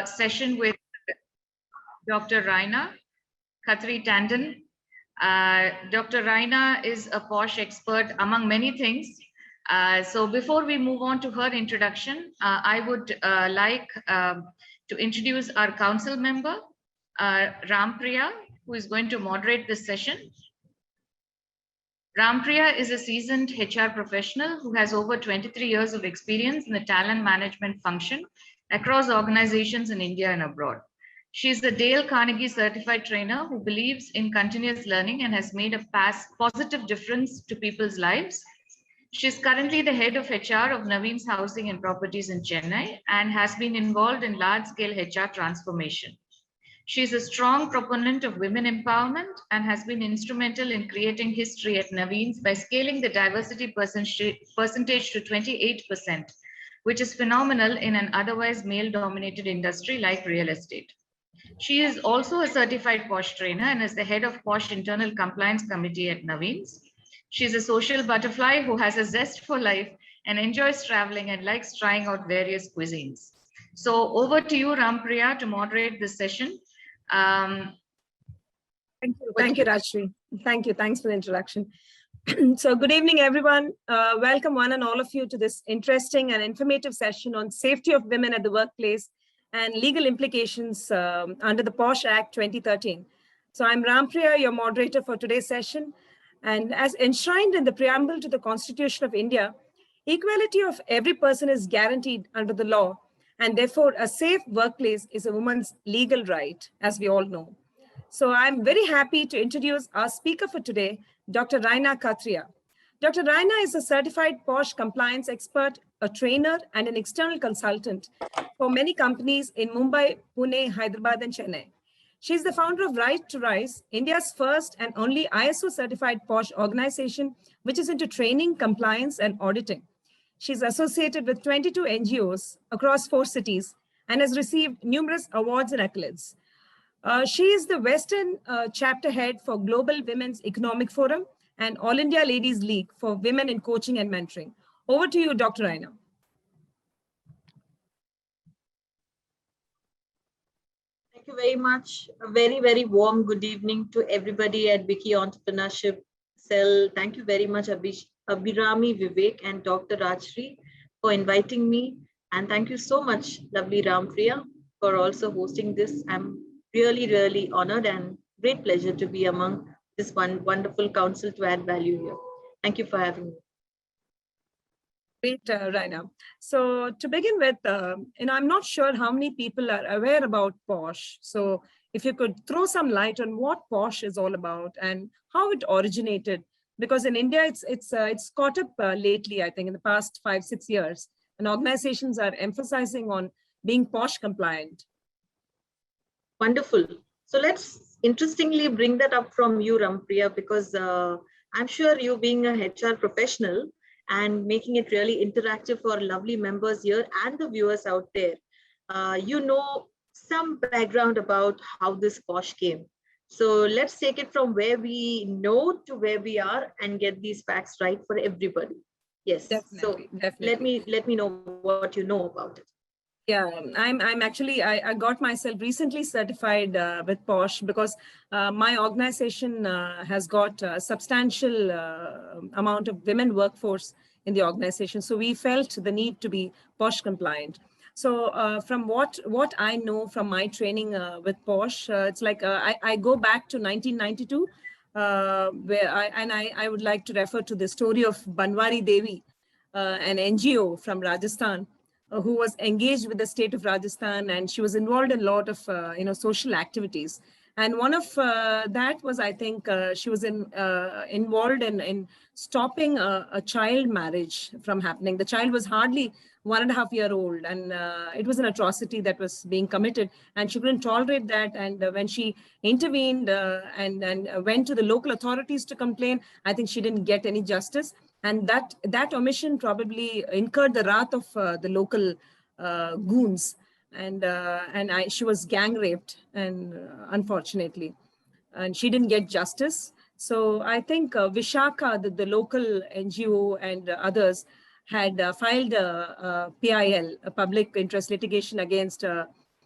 session with Dr. Raina Khatri Tandon. Dr. Raina is a POSH expert among many things. So before we move on to her introduction, I would like to introduce our council member, Rampriya, who is going to moderate this session. Rampriya is a seasoned HR professional who has over 23 years of experience in the talent management function across organizations in India and abroad. She is a Dale Carnegie certified trainer who believes in continuous learning and has made a positive difference to people's lives. She is currently the head of HR of Naveen's Housing and Properties in Chennai and has been involved in large-scale HR transformation. She is a strong proponent of women empowerment and has been instrumental in creating history at Naveen's by scaling the diversity percentage to 28%, which is phenomenal in an otherwise male-dominated industry like real estate. She is also a certified POSH trainer and is the head of POSH Internal Compliance Committee at Naveen's. She is a social butterfly who has a zest for life and enjoys traveling and likes trying out various cuisines. So over to you, Rampriya, to moderate this session. Thank you, Rajshri. Thank you. Thanks for the introduction. So good evening, everyone. Welcome one and all of you to this interesting and informative session on safety of women at the workplace and legal implications under the POSH Act 2013. So I'm Rampriya, your moderator for today's session. And as enshrined in the preamble to the Constitution of India, equality of every person is guaranteed under the law. And therefore, a safe workplace is a woman's legal right, as we all know. So I'm very happy to introduce our speaker for today, Dr. Raina Khatri. Dr. Raina is a certified POSH compliance expert, a trainer, and an external consultant for many companies in Mumbai, Pune, Hyderabad, and Chennai. She's the founder of Right to Rise, India's first and only ISO certified POSH organization, which is into training, compliance, and auditing. She's associated with 22 NGOs across 4 cities and has received numerous awards and accolades. She is the Western chapter head for Global Women's Economic Forum and All India Ladies League for Women in Coaching and Mentoring. Over to you, Dr. Raina. Thank you very much. A very, very warm good evening to everybody at Wiki Entrepreneurship Cell. Thank you very much, Abhirami, Vivek, and Dr. Rajshri for inviting me. And thank you so much, lovely Rampriya, for also hosting this. I'm really, really honored and great pleasure to be among this wonderful council to add value here. Thank you for having me. Great, Raina. So to begin with, I'm not sure how many people are aware about POSH. So if you could throw some light on what POSH is all about and how it originated. Because in India, it's caught up lately, I think, in the past 5-6 years, and organizations are emphasizing on being POSH compliant. Wonderful. So let's interestingly bring that up from you, Rampriya, because I'm sure you being a HR professional and making it really interactive for lovely members here and the viewers out there, you know some background about how this POSH came. So let's take it from where we know to where we are and get these facts right for everybody. Yes. Definitely, so definitely. Let me know what you know about it. Yeah, I'm actually, I got myself recently certified with POSH because my organization has got a substantial amount of women workforce in the organization. So we felt the need to be POSH compliant. So from what I know from my training with POSH, it's like I go back to 1992, where I would like to refer to the story of Banwari Devi, an NGO from Rajasthan, who was engaged with the state of Rajasthan, and she was involved in a lot of social activities. And one of that was, I think, she was involved in stopping a child marriage from happening. The child was hardly 1.5 years old, and it was an atrocity that was being committed, and she couldn't tolerate that. And when she intervened and went to the local authorities to complain, I think she didn't get any justice. And that omission probably incurred the wrath of the local goons. And she was gang raped, and unfortunately, and she didn't get justice. So I think Vishaka, the local NGO, and others had filed a PIL, a public interest litigation, against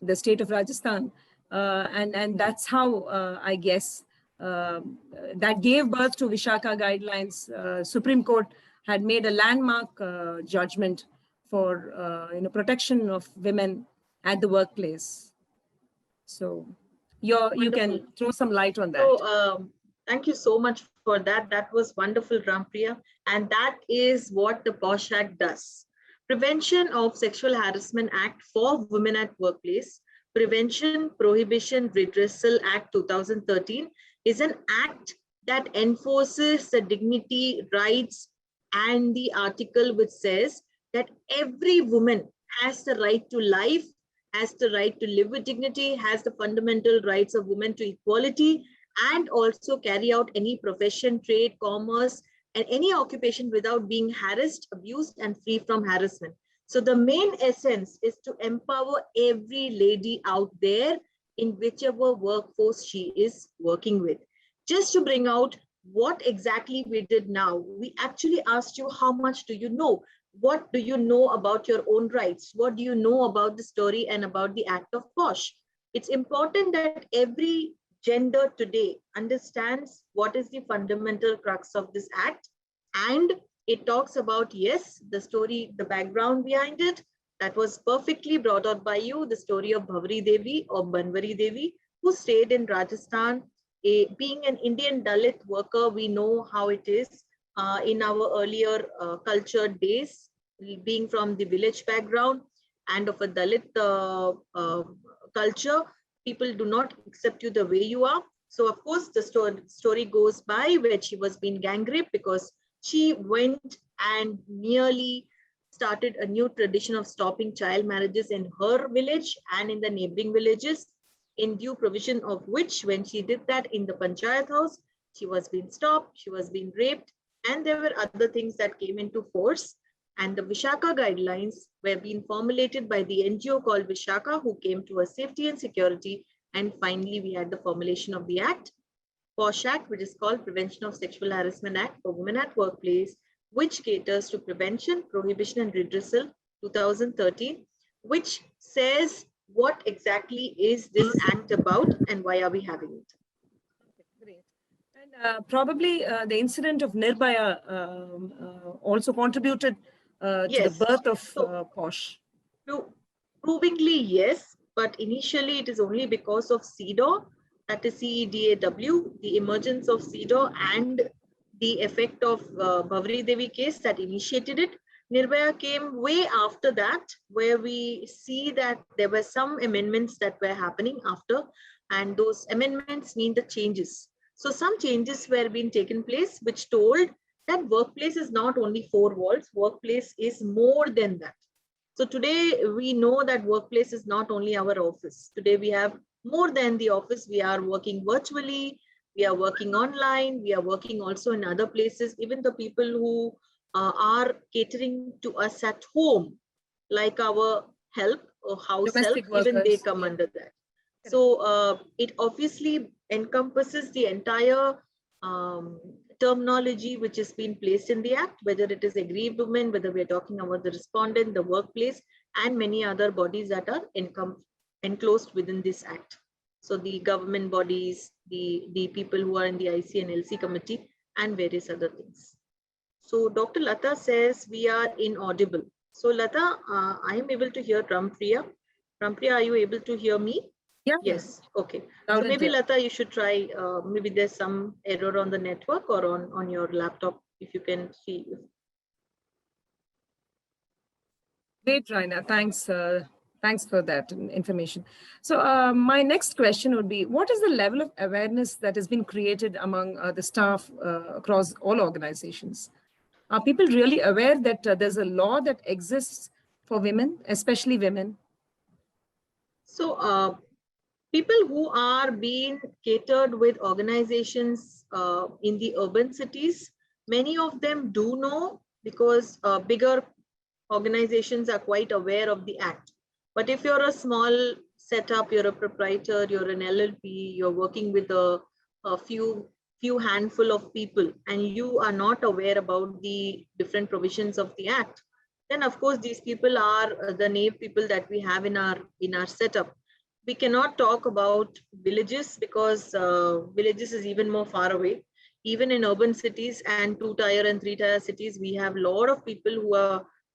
the state of Rajasthan. And that's how I guess that gave birth to Vishaka guidelines. Supreme Court had made a landmark judgment for protection of women at the workplace. So you can throw some light on that. So thank you so much for that. That was wonderful, Rampriya. And that is what the POSH Act does. Prevention of Sexual Harassment Act for Women at Workplace, Prevention, Prohibition, Redressal Act 2013 is an act that enforces the dignity, rights, and the article which says that every woman has the right to life, has the right to live with dignity, has the fundamental rights of women to equality, and also carry out any profession, trade, commerce, and any occupation without being harassed, abused, and free from harassment. So the main essence is to empower every lady out there in whichever workforce she is working with. Just to bring out what exactly we did now, we actually asked you, how much do you know? What do you know about your own rights? What do you know about the story and about the act of POSH? It's important that every gender today understands what is the fundamental crux of this act. And it talks about, yes, the story, the background behind it, that was perfectly brought out by you, the story of Bhavri Devi or Banwari Devi, who stayed in Rajasthan. Being an Indian Dalit worker, we know how it is in our earlier cultured days, being from the village background and of a Dalit culture, people do not accept you the way you are. So of course, the story goes by where she was being gang raped because she went and nearly started a new tradition of stopping child marriages in her village and in the neighboring villages, in due provision of which, when she did that in the Panchayat house, she was being stopped, she was being raped, and there were other things that came into force. And the Vishaka guidelines were being formulated by the NGO called Vishaka, who came to her safety and security. And finally, we had the formulation of the act, POSH Act, which is called Prevention of Sexual Harassment Act for Women at Workplace, which caters to prevention, prohibition, and redressal 2013, which says what exactly is this act about and why are we having it. Great. And probably the incident of Nirbhaya also contributed to the birth of POSH. Provingly, yes, but initially it is only because of CEDAW, that is CEDAW, the emergence of CEDAW and the effect of Bhavri Devi case that initiated it. Nirbhaya came way after that, where we see that there were some amendments that were happening after, and those amendments mean the changes. So some changes were being taken place, which told that workplace is not only four walls, workplace is more than that. So today we know that workplace is not only our office. Today we have more than the office. We are working virtually, we are working online, we are working also in other places. Even the people who are catering to us at home, like our help or house Domestic help, even they workers, come under that. So it obviously encompasses the entire terminology which has been placed in the act, whether it is aggrieved women, whether we're talking about the respondent, the workplace, and many other bodies that are enclosed within this act. So the government bodies, the people who are in the IC and LC committee, and various other things. So Dr. Lata says we are inaudible. So Lata, I am able to hear Rampriya. Rampriya, are you able to hear me? Yeah. Yes. Okay. So maybe Lata, you should try. Maybe there's some error on the network or on your laptop, if you can see. Great, Raina. Thanks. Thanks for that information. So my next question would be, what is the level of awareness that has been created among the staff across all organizations? Are people really aware that there's a law that exists for women, especially women? So people who are being catered with organizations in the urban cities, many of them do know, because bigger organizations are quite aware of the act. But if you're a small setup, you're a proprietor, you're an LLP, you're working with a few handful of people, and you are not aware about the different provisions of the act, then of course these people are the naive people that we have in our setup. we cannot talk about villages because villages is even more far away. Even in urban cities and 2-tier and 3-tier cities, we have a lot of people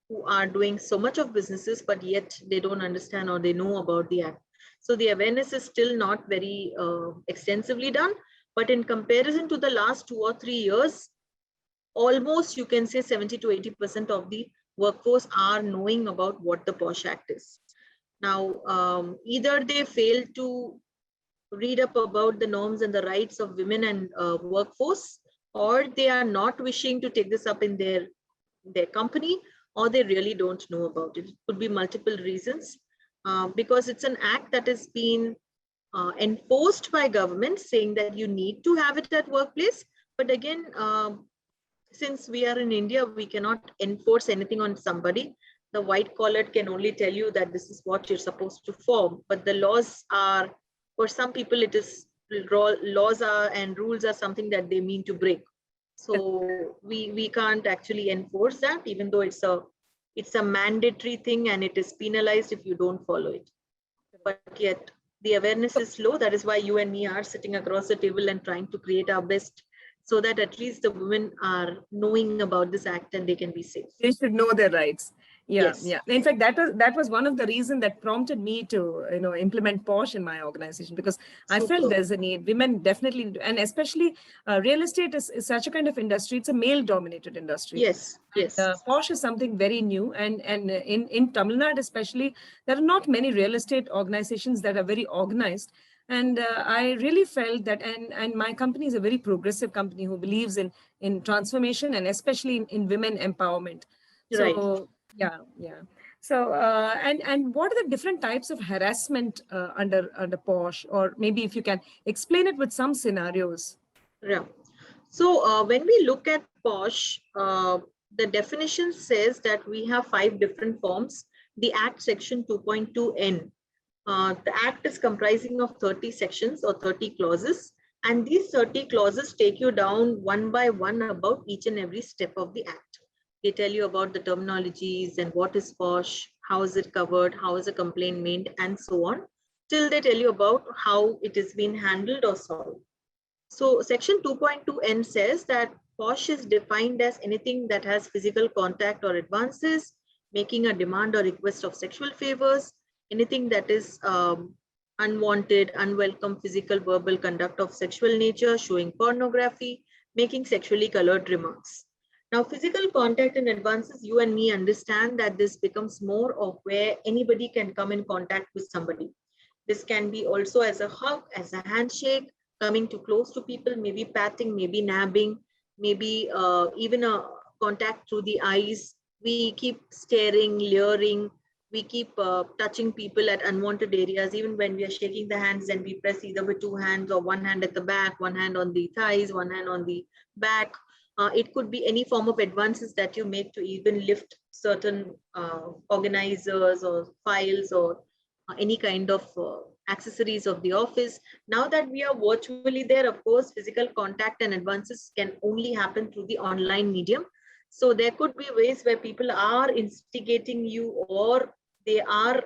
who are doing so much of businesses, but yet they don't understand or they know about the act. So the awareness is still not very extensively done. But in comparison to the last 2 or 3 years, almost you can say 70 to 80% of the workforce are knowing about what the POSH Act is. Now, either they fail to read up about the norms and the rights of women and workforce, or they are not wishing to take this up in their company, or they really don't know about it. It could be multiple reasons, because it's an act that has been enforced by government saying that you need to have it at workplace. But again, since we are in India, we cannot enforce anything on somebody. The white collar can only tell you that this is what you're supposed to form, but the laws are, for some people, it is laws are and rules are something that they mean to break. So we can't actually enforce that, even though it's a mandatory thing and it is penalized if you don't follow it. But yet the awareness is low. That is why you and me are sitting across the table and trying to create our best, so that at least the women are knowing about this act and they can be safe. They should know their rights. Yeah, Yes. yeah. In fact, that was one of the reasons that prompted me to implement POSH in my organization, because I felt Super. there's a need. Women definitely, and especially real estate is such a kind of industry. It's a male-dominated industry. Yes, yes. POSH is something very new, and in Tamil Nadu especially, there are not many real estate organizations that are very organized. And I really felt that, and my company is a very progressive company who believes in transformation and especially in women empowerment. So, Right. yeah. So, and what are the different types of harassment under POSH, or maybe if you can explain it with some scenarios? Yeah. So when we look at POSH, the definition says that we have 5 different forms. The Act Section 2.2N. The Act is comprising of 30 sections or 30 clauses, and these 30 clauses take you down one by one about each and every step of the Act. They tell you about the terminologies and what is POSH, how is it covered, how is a complaint made, and so on, till they tell you about how it is being handled or solved. So section 2.2N says that POSH is defined as anything that has physical contact or advances, making a demand or request of sexual favors, anything that is unwanted, unwelcome physical, verbal conduct of sexual nature, showing pornography, making sexually colored remarks. Now, physical contact and advances, you and me understand that this becomes more of where anybody can come in contact with somebody. This can be also as a hug, as a handshake, coming too close to people, maybe patting, maybe nabbing, maybe even a contact through the eyes. We keep staring, leering, we keep touching people at unwanted areas. Even when we are shaking the hands, and we press either with 2 hands or 1 hand at the back, 1 hand on the thighs, 1 hand on the back. It could be any form of advances that you make to even lift certain organizers or files or any kind of accessories of the office. Now that we are virtually there, of course, physical contact and advances can only happen through the online medium. So there could be ways where people are instigating you, or they are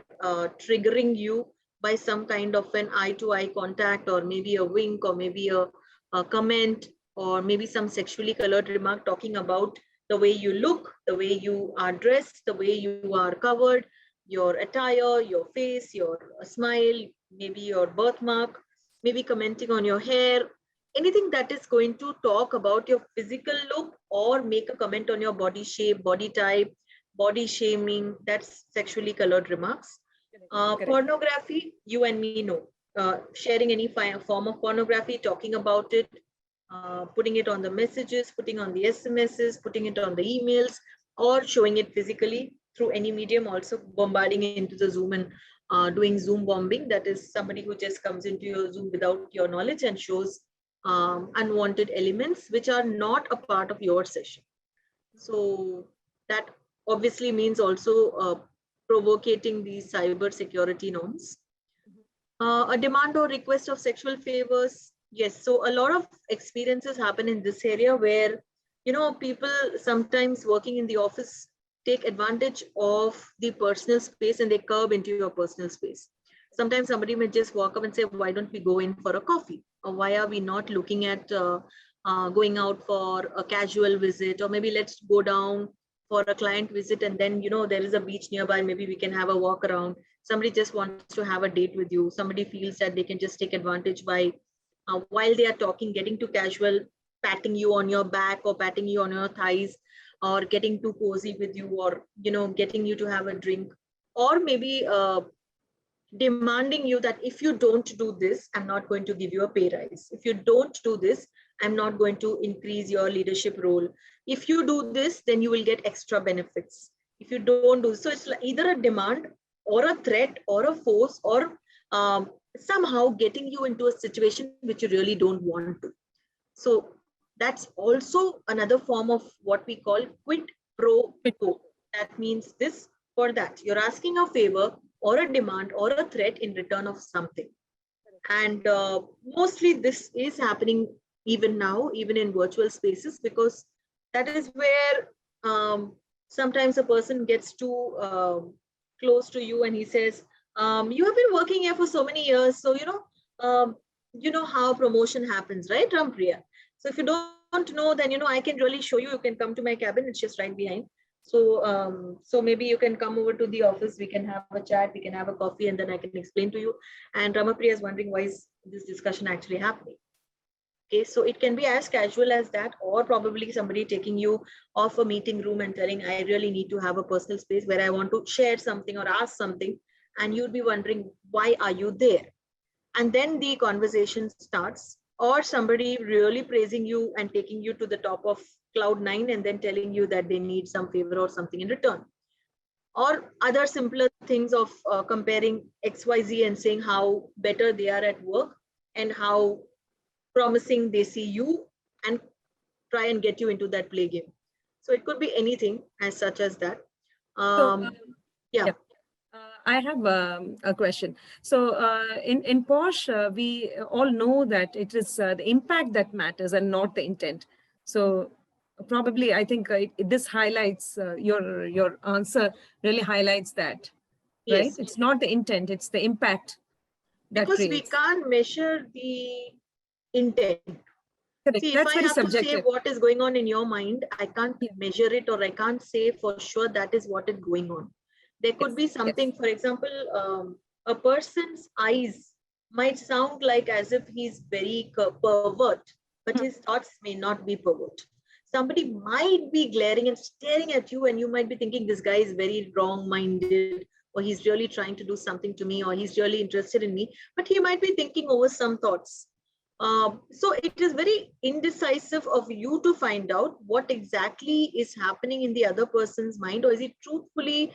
triggering you by some kind of an eye-to-eye contact, or maybe a wink, or maybe a comment, or maybe some sexually colored remark talking about the way you look, the way you are dressed, the way you are covered, your attire, your face, your smile, maybe your birthmark, maybe commenting on your hair, anything that is going to talk about your physical look or make a comment on your body shape, body type, body shaming, that's sexually colored remarks. Pornography, you and me know. Sharing any form of pornography, talking about it, putting it on the messages, putting on the SMSs, putting it on the emails, or showing it physically through any medium, also bombarding into the Zoom and doing Zoom bombing. That is somebody who just comes into your Zoom without your knowledge and shows unwanted elements which are not a part of your session. So that obviously means also provocating these cyber security norms. A demand or request of sexual favors. Yes, so a lot of experiences happen in this area where, people sometimes working in the office take advantage of the personal space and they curb into your personal space. Sometimes somebody may just walk up and say, why don't we go in for a coffee? Or why are we not looking at going out for a casual visit? Or maybe let's go down for a client visit, and then, there is a beach nearby, maybe we can have a walk around. Somebody just wants to have a date with you. Somebody feels that they can just take advantage by, while they are talking, getting to casual, patting you on your back or patting you on your thighs, or getting too cozy with you, or, getting you to have a drink, or maybe demanding you that if you don't do this, I'm not going to give you a pay rise. If you don't do this, I'm not going to increase your leadership role. If you do this, then you will get extra benefits. If you don't do so, it's like either a demand or a threat or a force, or somehow getting you into a situation which you really don't want to. So that's also another form of what we call quid pro quo. That means this for that. You're asking a favor or a demand or a threat in return of something. And mostly this is happening even now, even in virtual spaces, because that is where sometimes a person gets too close to you and he says, you have been working here for so many years, so you know how promotion happens, right, Rampriya? So if you don't know, then I can really show you. You can come to my cabin, it's just right behind. So so maybe you can come over to the office, we can have a chat, we can have a coffee, and then I can explain to you. And Ramapriya is wondering, why is this discussion actually happening? Okay, so it can be as casual as that, or probably somebody taking you off a meeting room and telling, I really need to have a personal space where I want to share something or ask something, and you'd be wondering, why are you there? And then the conversation starts, or somebody really praising you and taking you to the top of cloud 9 and then telling you that they need some favor or something in return, or other simpler things of comparing XYZ and saying how better they are at work and how promising they see you, and try and get you into that play game. So it could be anything as such as that. Yeah. I have a question. So in Posh, we all know that it is the impact that matters and not the intent. So probably I think this highlights your answer really highlights that, right? Yes. It's not the intent, it's the impact that because creates. we can't measure the intent. Correct. See, That's if I very have to say subjective. what is going on in your mind, I can't measure it, or I can't say for sure that is what is going on. There could be something, for example, a person's eyes might sound like as if he's very pervert, but his thoughts may not be pervert. Somebody might be glaring and staring at you, and you might be thinking, this guy is very wrong-minded, or he's really trying to do something to me, or he's really interested in me, but he might be thinking over some thoughts. So it is very indecisive of you to find out what exactly is happening in the other person's mind, or is he truthfully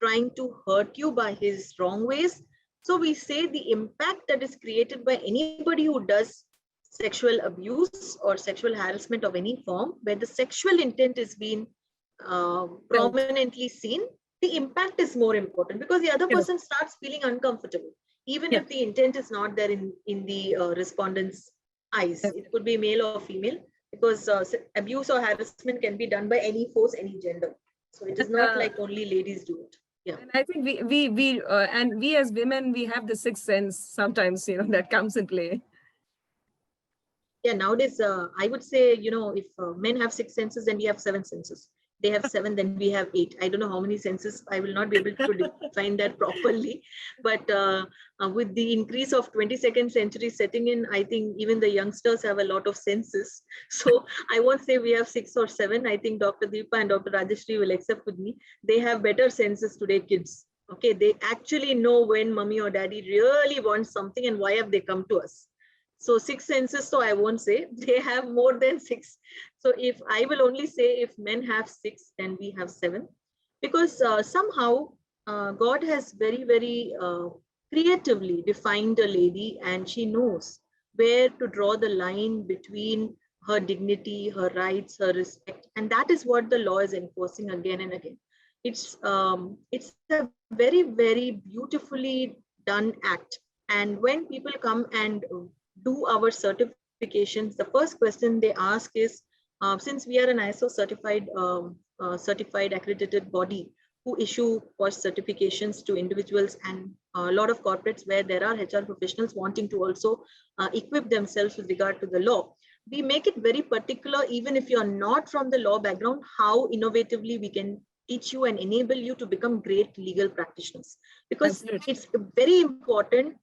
trying to hurt you by his wrong ways. So we say the impact that is created by anybody who does sexual abuse or sexual harassment of any form, where the sexual intent is being prominently seen, the impact is more important, because the other person starts feeling uncomfortable, even if the intent is not there in the respondent's eyes. It could be male or female, because abuse or harassment can be done by any force, any gender. So it is not like only ladies do it. Yeah. And I think we as women, we have the sixth sense sometimes, that comes in play. Yeah, nowadays, I would say, if men have 6 senses, then we have 7 senses. They have 7, then we have 8. I don't know how many senses. I will not be able to define that properly. But with the increase of 22nd century setting in, I think even the youngsters have a lot of senses. So I won't say we have 6 or 7. I think Dr. Deepa and Dr. Rajeshri will accept with me. They have better senses today, kids. Okay, they actually know when mommy or daddy really wants something and why have they come to us. So 6 senses, so I won't say they have more than 6. So if I will only say if men have 6, then we have 7, because somehow God has very, very creatively defined a lady, and she knows where to draw the line between her dignity, her rights, her respect. And that is what the law is enforcing again and again. It's a very, very beautifully done act. And when people come and do our certifications, the first question they ask is, since we are an ISO certified accredited body, who issue course certifications to individuals and a lot of corporates where there are HR professionals wanting to also equip themselves with regard to the law. We make it very particular, even if you're not from the law background, how innovatively we can teach you and enable you to become great legal practitioners. Because Absolutely. it's very important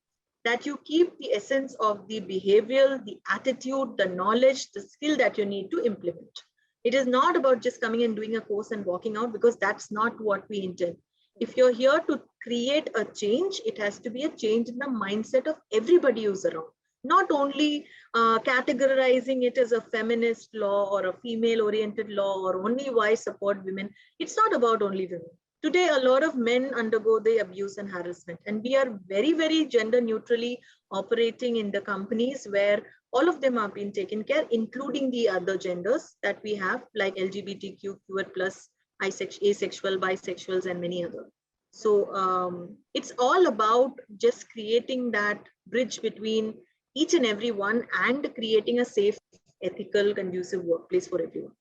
that you keep the essence of the behavioral, the attitude, the knowledge, the skill that you need to implement. It is not about just coming and doing a course and walking out, because that's not what we intend. If you're here to create a change, it has to be a change in the mindset of everybody who's around. Not only categorizing it as a feminist law or a female-oriented law or only why support women. It's not about only women. Today, a lot of men undergo the abuse and harassment, and we are very, very gender neutrally operating in the companies where all of them are being taken care, including the other genders that we have, like LGBTQ, plus, asexual, bisexuals, and many others. So it's all about just creating that bridge between each and every one and creating a safe, ethical, conducive workplace for everyone.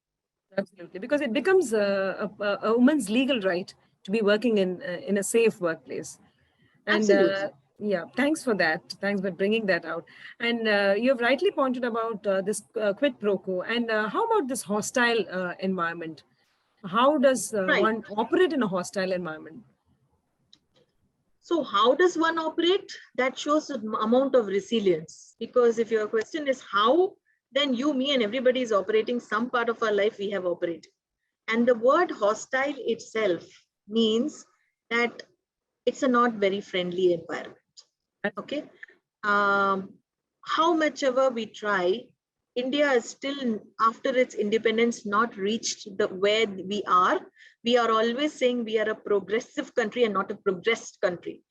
Absolutely, because it becomes a woman's legal right to be working in a safe workplace. And yeah, thanks for that. Thanks for bringing that out. And you have rightly pointed about this quid pro quo. And how about this hostile environment? How does one operate in a hostile environment? So how does one operate? That shows an amount of resilience. Because if your question is how, then you, me, and everybody is operating some part of our life we have operated. And the word hostile itself means that it's a not very friendly environment. Okay. How much ever we try, India is still, after its independence, not reached where we are. We are always saying we are a progressive country and not a progressed country.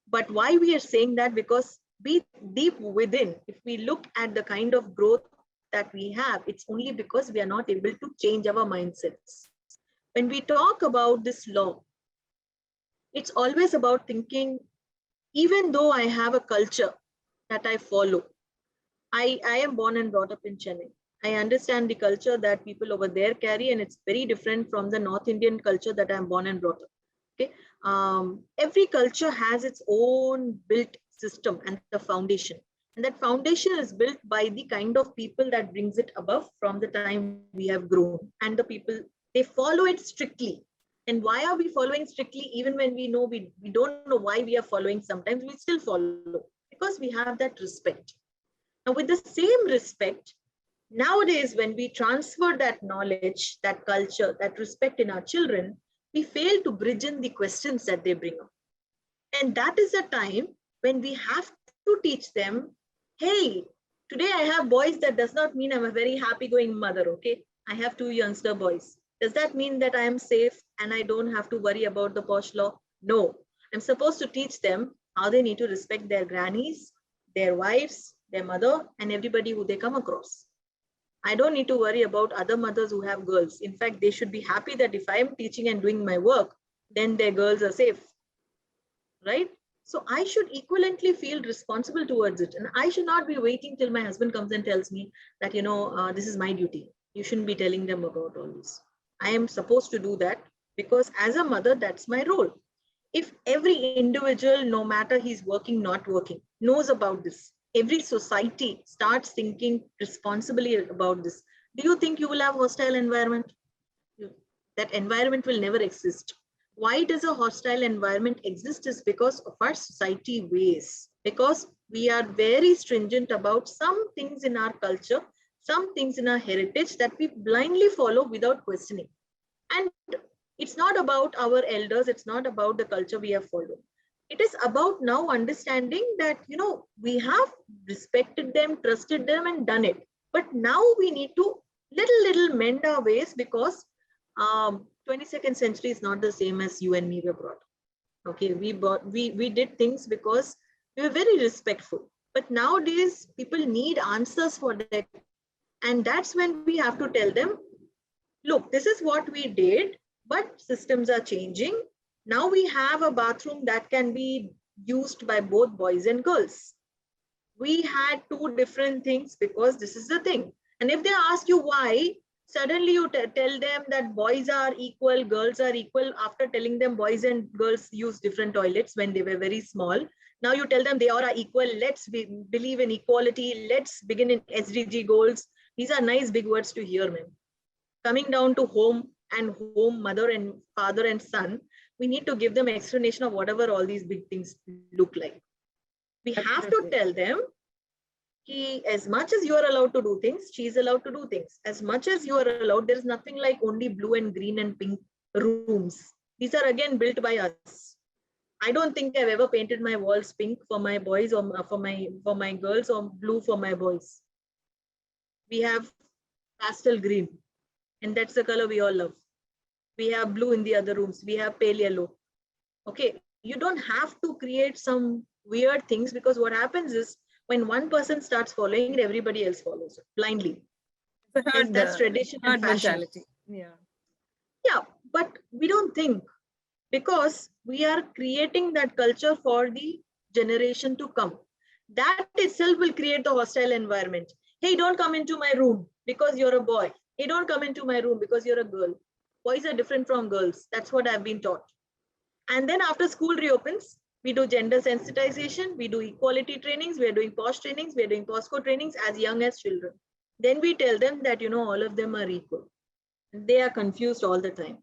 But why we are saying that? Because deep within, if we look at the kind of growth that we have, it's only because we are not able to change our mindsets. When we talk about this law, it's always about thinking, even though I have a culture that I follow, I am born and brought up in Chennai. I understand the culture that people over there carry, and it's very different from the North Indian culture that I'm born and brought up. Okay, every culture has its own built system and the foundation, and that foundation is built by the kind of people that brings it above from the time we have grown, and the people, they follow it strictly. And why are we following strictly? Even when we know we don't know why we are following, sometimes we still follow, because we have that respect. Now, with the same respect, nowadays, when we transfer that knowledge, that culture, that respect in our children, we fail to bridge in the questions that they bring up. And that is a time when we have to teach them, hey, today I have boys, that does not mean I'm a very happy-going mother, okay? I have 2 youngster boys. Does that mean that I am safe and I don't have to worry about the posh law? No, I'm supposed to teach them how they need to respect their grannies, their wives, their mother, and everybody who they come across. I don't need to worry about other mothers who have girls. In fact, they should be happy that if I'm teaching and doing my work, then their girls are safe, right? So I should equivalently feel responsible towards it. And I should not be waiting till my husband comes and tells me that, this is my duty. You shouldn't be telling them about all this. I am supposed to do that because as a mother, that's my role. If every individual, no matter he's working, not working, knows about this, every society starts thinking responsibly about this, do you think you will have hostile environment? That environment will never exist. Why does a hostile environment exist is because of our society ways, because we are very stringent about some things in our culture, some things in our heritage that we blindly follow without questioning. And it's not about our elders, it's not about the culture we have followed. It is about now understanding that, we have respected them, trusted them, and done it. But now we need to little mend our ways, because 22nd century is not the same as you and me were brought. Okay, we did things because we were very respectful. But nowadays, people need answers for that. And that's when we have to tell them, look, this is what we did, but systems are changing. Now we have a bathroom that can be used by both boys and girls. We had 2 different things because this is the thing. And if they ask you why, Suddenly you tell them that boys are equal, girls are equal, after telling them boys and girls use different toilets when they were very small. Now you tell them they are equal. Let's believe in equality. Let's begin in SDG goals. These are nice big words to hear, man. Coming down to home and home, mother and father and son, we need to give them explanation of whatever all these big things look like. We have to tell them, as much as you are allowed to do things, she is allowed to do things. As much as you are allowed, there is nothing like only blue and green and pink rooms. These are again built by us. I don't think I've ever painted my walls pink for my boys or for my girls, or blue for my boys. We have pastel green, and that's the color we all love. We have blue in the other rooms. We have pale yellow. Okay, you don't have to create some weird things, because what happens is when one person starts following it, everybody else follows it blindly. That's tradition and fashion. Mentality. Yeah, but we don't think, because we are creating that culture for the generation to come. That itself will create the hostile environment. Hey, don't come into my room because you're a boy. Hey, don't come into my room because you're a girl. Boys are different from girls. That's what I've been taught. And then after school reopens, we do gender sensitization, we do equality trainings, we're doing POSH trainings, we're doing POSCO trainings as young as children. Then we tell them that, all of them are equal. They are confused all the time.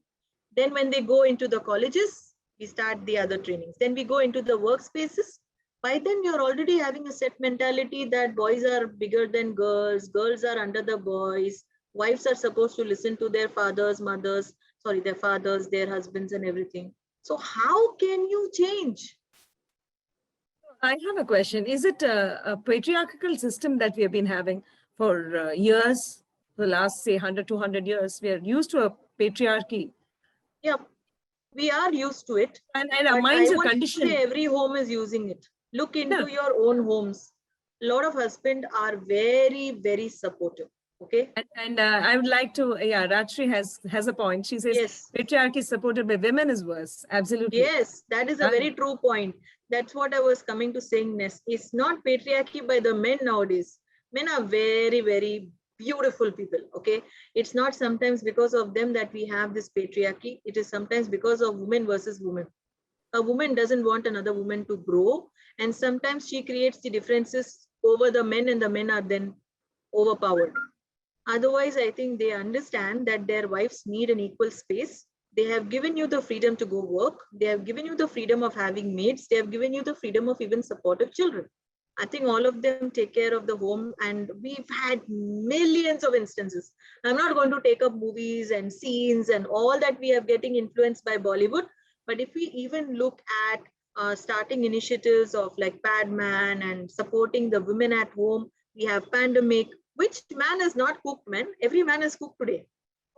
Then when they go into the colleges, we start the other trainings. Then we go into the workspaces. By then you're already having a set mentality that boys are bigger than girls, girls are under the boys, wives are supposed to listen to their fathers, mothers, their fathers, their husbands and everything. So how can you change? I have a question. Is it a patriarchal system that we have been having for years, the last, say, 100, 200 years? We are used to a patriarchy. Yeah, we are used to it. And our minds are conditioned. Say every home is using it. Look into your own homes. A lot of husbands are very, very supportive. Okay. And I would like to, Rajshri has a point. She says, yes, patriarchy supported by women is worse. Absolutely. Yes, that is a very true point. That's what I was coming to saying next. It's not patriarchy by the men nowadays. Men are very, very beautiful people. Okay. It's not sometimes because of them that we have this patriarchy. It is sometimes because of women versus women. A woman doesn't want another woman to grow. And sometimes she creates the differences over the men, and the men are then overpowered. Otherwise, I think they understand that their wives need an equal space. They have given you the freedom to go work. They have given you the freedom of having maids. They have given you the freedom of even supportive children. I think all of them take care of the home, and we've had millions of instances. I'm not going to take up movies and scenes and all that we are getting influenced by Bollywood. But if we even look at starting initiatives of like Padman and supporting the women at home, we have Pandemic. Which man has not cooked, man? Every man has cooked today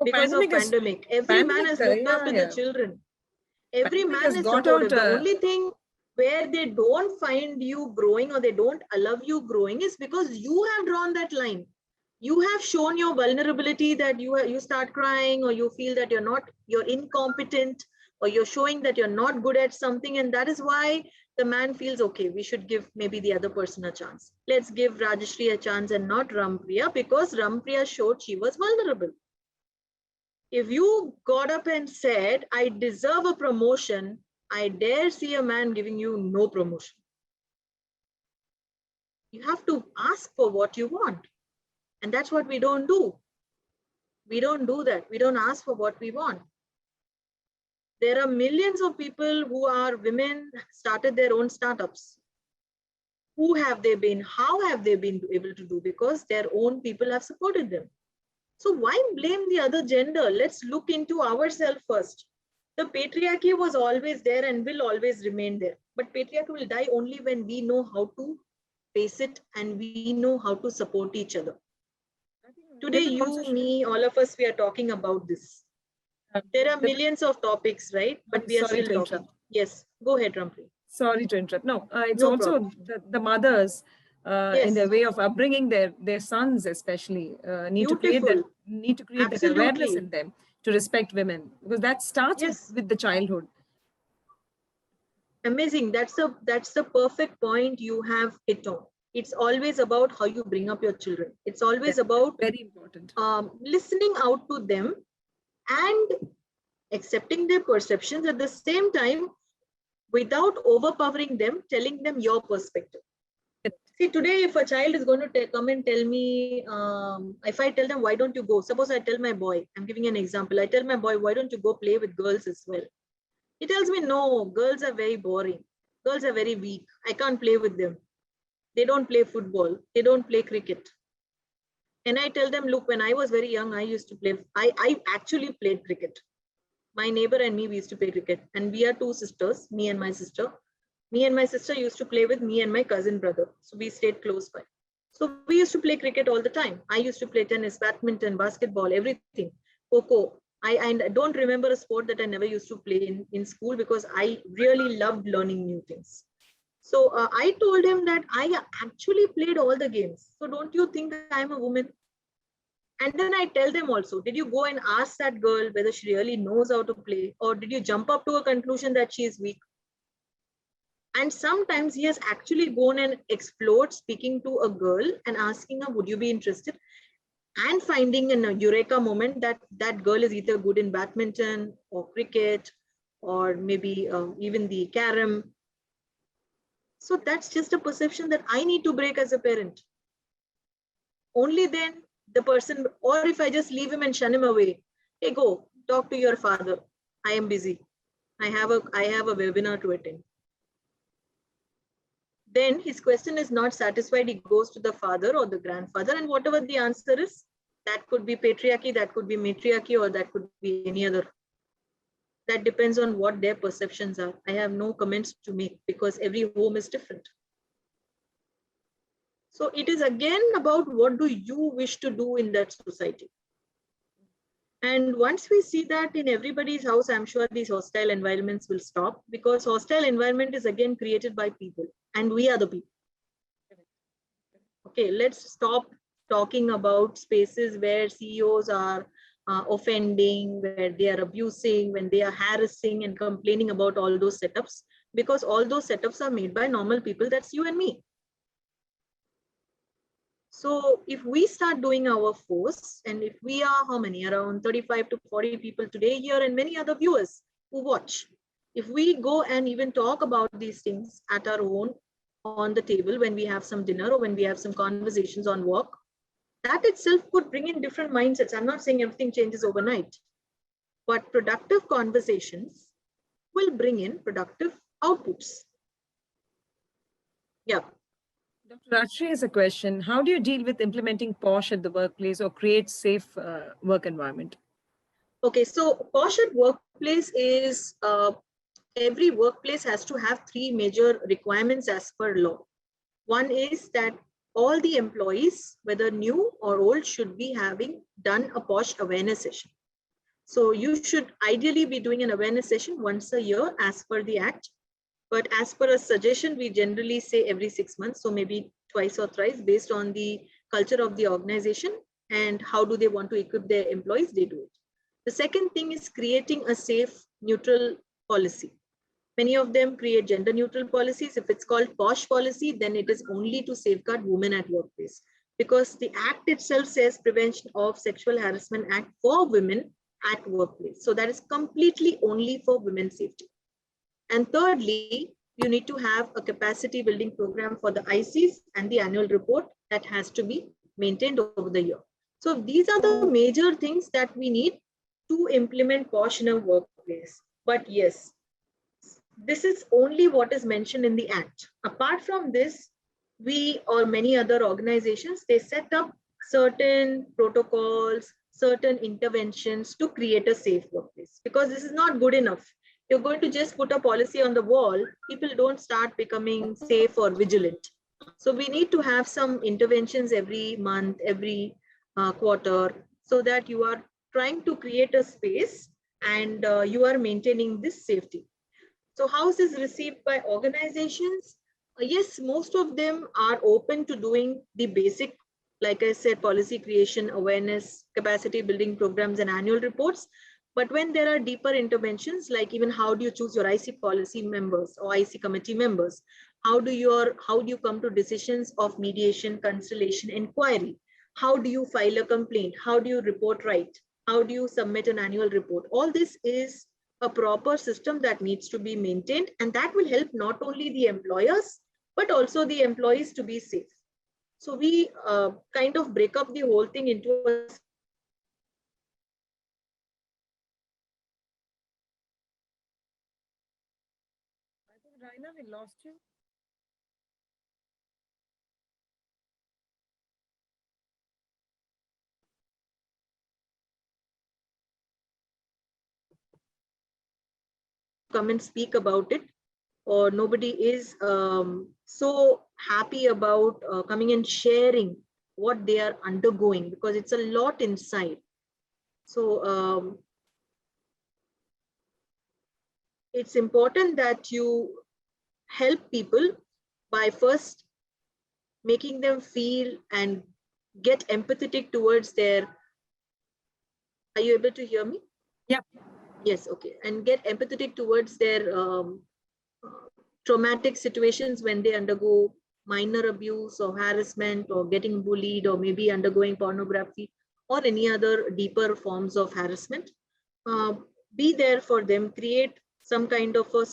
because of pandemic. Every man has looked after the children. Every man is supportive. The only thing where they don't find you growing, or they don't allow you growing, is because you have drawn that line. You have shown your vulnerability, that you start crying, or you feel that you're incompetent, or you're showing that you're not good at something, and that is why the man feels, okay, we should give maybe the other person a chance. Let's give Rajshri a chance and not Rampriya, because Rampriya showed she was vulnerable. If you got up and said, I deserve a promotion, I dare see a man giving you no promotion. You have to ask for what you want. And that's what we don't do. We don't do that. We don't ask for what we want. There are millions of people who are women, started their own startups. Who have they been? How have they been able to do? Because their own people have supported them. So why blame the other gender? Let's look into ourselves first. The patriarchy was always there and will always remain there. But patriarchy will die only when we know how to face it and we know how to support each other. Today, you, me, all of us, we are talking about this. There are millions of topics, right? But we are still talking. Yes, go ahead, Rampriya. Sorry to interrupt. No, it's also the mothers in their way of upbringing their sons, especially need to create that awareness in them to respect women, because that starts with the childhood. Amazing. That's the perfect point you have hit on. It's always about how you bring up your children. It's always about Very important. listening out to them and accepting their perceptions at the same time without overpowering them, telling them your perspective. See, today, if a child is going to come and tell me, if I tell them, why don't you go? Suppose I tell my boy, I'm giving an example. I tell my boy, why don't you go play with girls as well? He tells me, no, girls are very boring. Girls are very weak. I can't play with them. They don't play football. They don't play cricket. And I tell them, look, when I was very young, I used to play. I actually played cricket. My neighbor and me, we used to play cricket. And we are two sisters, me and my sister. Me and my sister used to play with me and my cousin brother. So we stayed close by. So we used to play cricket all the time. I used to play tennis, badminton, basketball, everything. Coco. I don't remember a sport that I never used to play in school because I really loved learning new things. So I told him that I actually played all the games. So don't you think that I'm a woman? And then I tell them also, did you go and ask that girl whether she really knows how to play? Or did you jump up to a conclusion that she is weak? And sometimes he has actually gone and explored speaking to a girl and asking her, would you be interested? And finding in a eureka moment that that girl is either good in badminton or cricket or maybe even the carom. So that's just a perception that I need to break as a parent. Only then the person, or if I just leave him and shun him away, hey, go talk to your father. I am busy. I have a webinar to attend. Then his question is not satisfied. He goes to the father or the grandfather, and whatever the answer is, that could be patriarchy, that could be matriarchy, or that could be any other. That depends on what their perceptions are. I have no comments to make because every home is different. So it is again about what do you wish to do in that society. And once we see that in everybody's house, I'm sure these hostile environments will stop, because hostile environment is again created by people and we are the people. Okay, let's stop talking about spaces where CEOs are offending, where they are abusing, when they are harassing and complaining about all those setups, because all those setups are made by normal people. That's you and me. So if we start doing our force, and if we are how many, around 35 to 40 people today here and many other viewers who watch, if we go and even talk about these things at our own on the table when we have some dinner or when we have some conversations on work, that itself could bring in different mindsets. I'm not saying everything changes overnight, but productive conversations will bring in productive outputs. Yeah. Dr. Rajshri has a question. How do you deal with implementing POSH at the workplace or create safe work environment? Okay, so POSH at workplace is, every workplace has to have three major requirements as per law. One is that all the employees, whether new or old, should be having done a POSH awareness session. So you should ideally be doing an awareness session once a year as per the Act. But as per a suggestion, we generally say every 6 months. So maybe twice or thrice based on the culture of the organization and how do they want to equip their employees, they do it. The second thing is creating a safe, neutral policy. Many of them create gender neutral policies. If it's called POSH policy, then it is only to safeguard women at workplace, because the Act itself says Prevention of Sexual Harassment Act for women at workplace. So that is completely only for women's safety. And thirdly, you need to have a capacity building program for the ICs and the annual report that has to be maintained over the year. So these are the major things that we need to implement POSH in a workplace. But yes, this is only what is mentioned in the Act. Apart from this, we or many other organizations, they set up certain protocols, certain interventions to create a safe workplace, because this is not good enough. You're going to just put a policy on the wall, people don't start becoming safe or vigilant. So we need to have some interventions every month, every quarter, so that you are trying to create a space and you are maintaining this safety. So how is this received by organizations? Yes, most of them are open to doing the basic, like I said, policy creation, awareness, capacity building programs, and annual reports. But when there are deeper interventions, like even how do you choose your IC policy members or IC committee members? How do you come to decisions of mediation, conciliation, inquiry? How do you file a complaint? How do you report right? How do you submit an annual report? All this is a proper system that needs to be maintained, and that will help not only the employers, but also the employees to be safe. So we kind of break up the whole thing into a I think, Raina, we lost you. come and speak about it, or nobody is so happy about coming and sharing what they are undergoing, because it's a lot inside. So it's important that you help people by first making them feel and get empathetic towards their. Are you able to hear me? Yeah. Yes, okay. And get empathetic towards their traumatic situations when they undergo minor abuse or harassment or getting bullied or maybe undergoing pornography or any other deeper forms of harassment. Be there for them, create some kind of a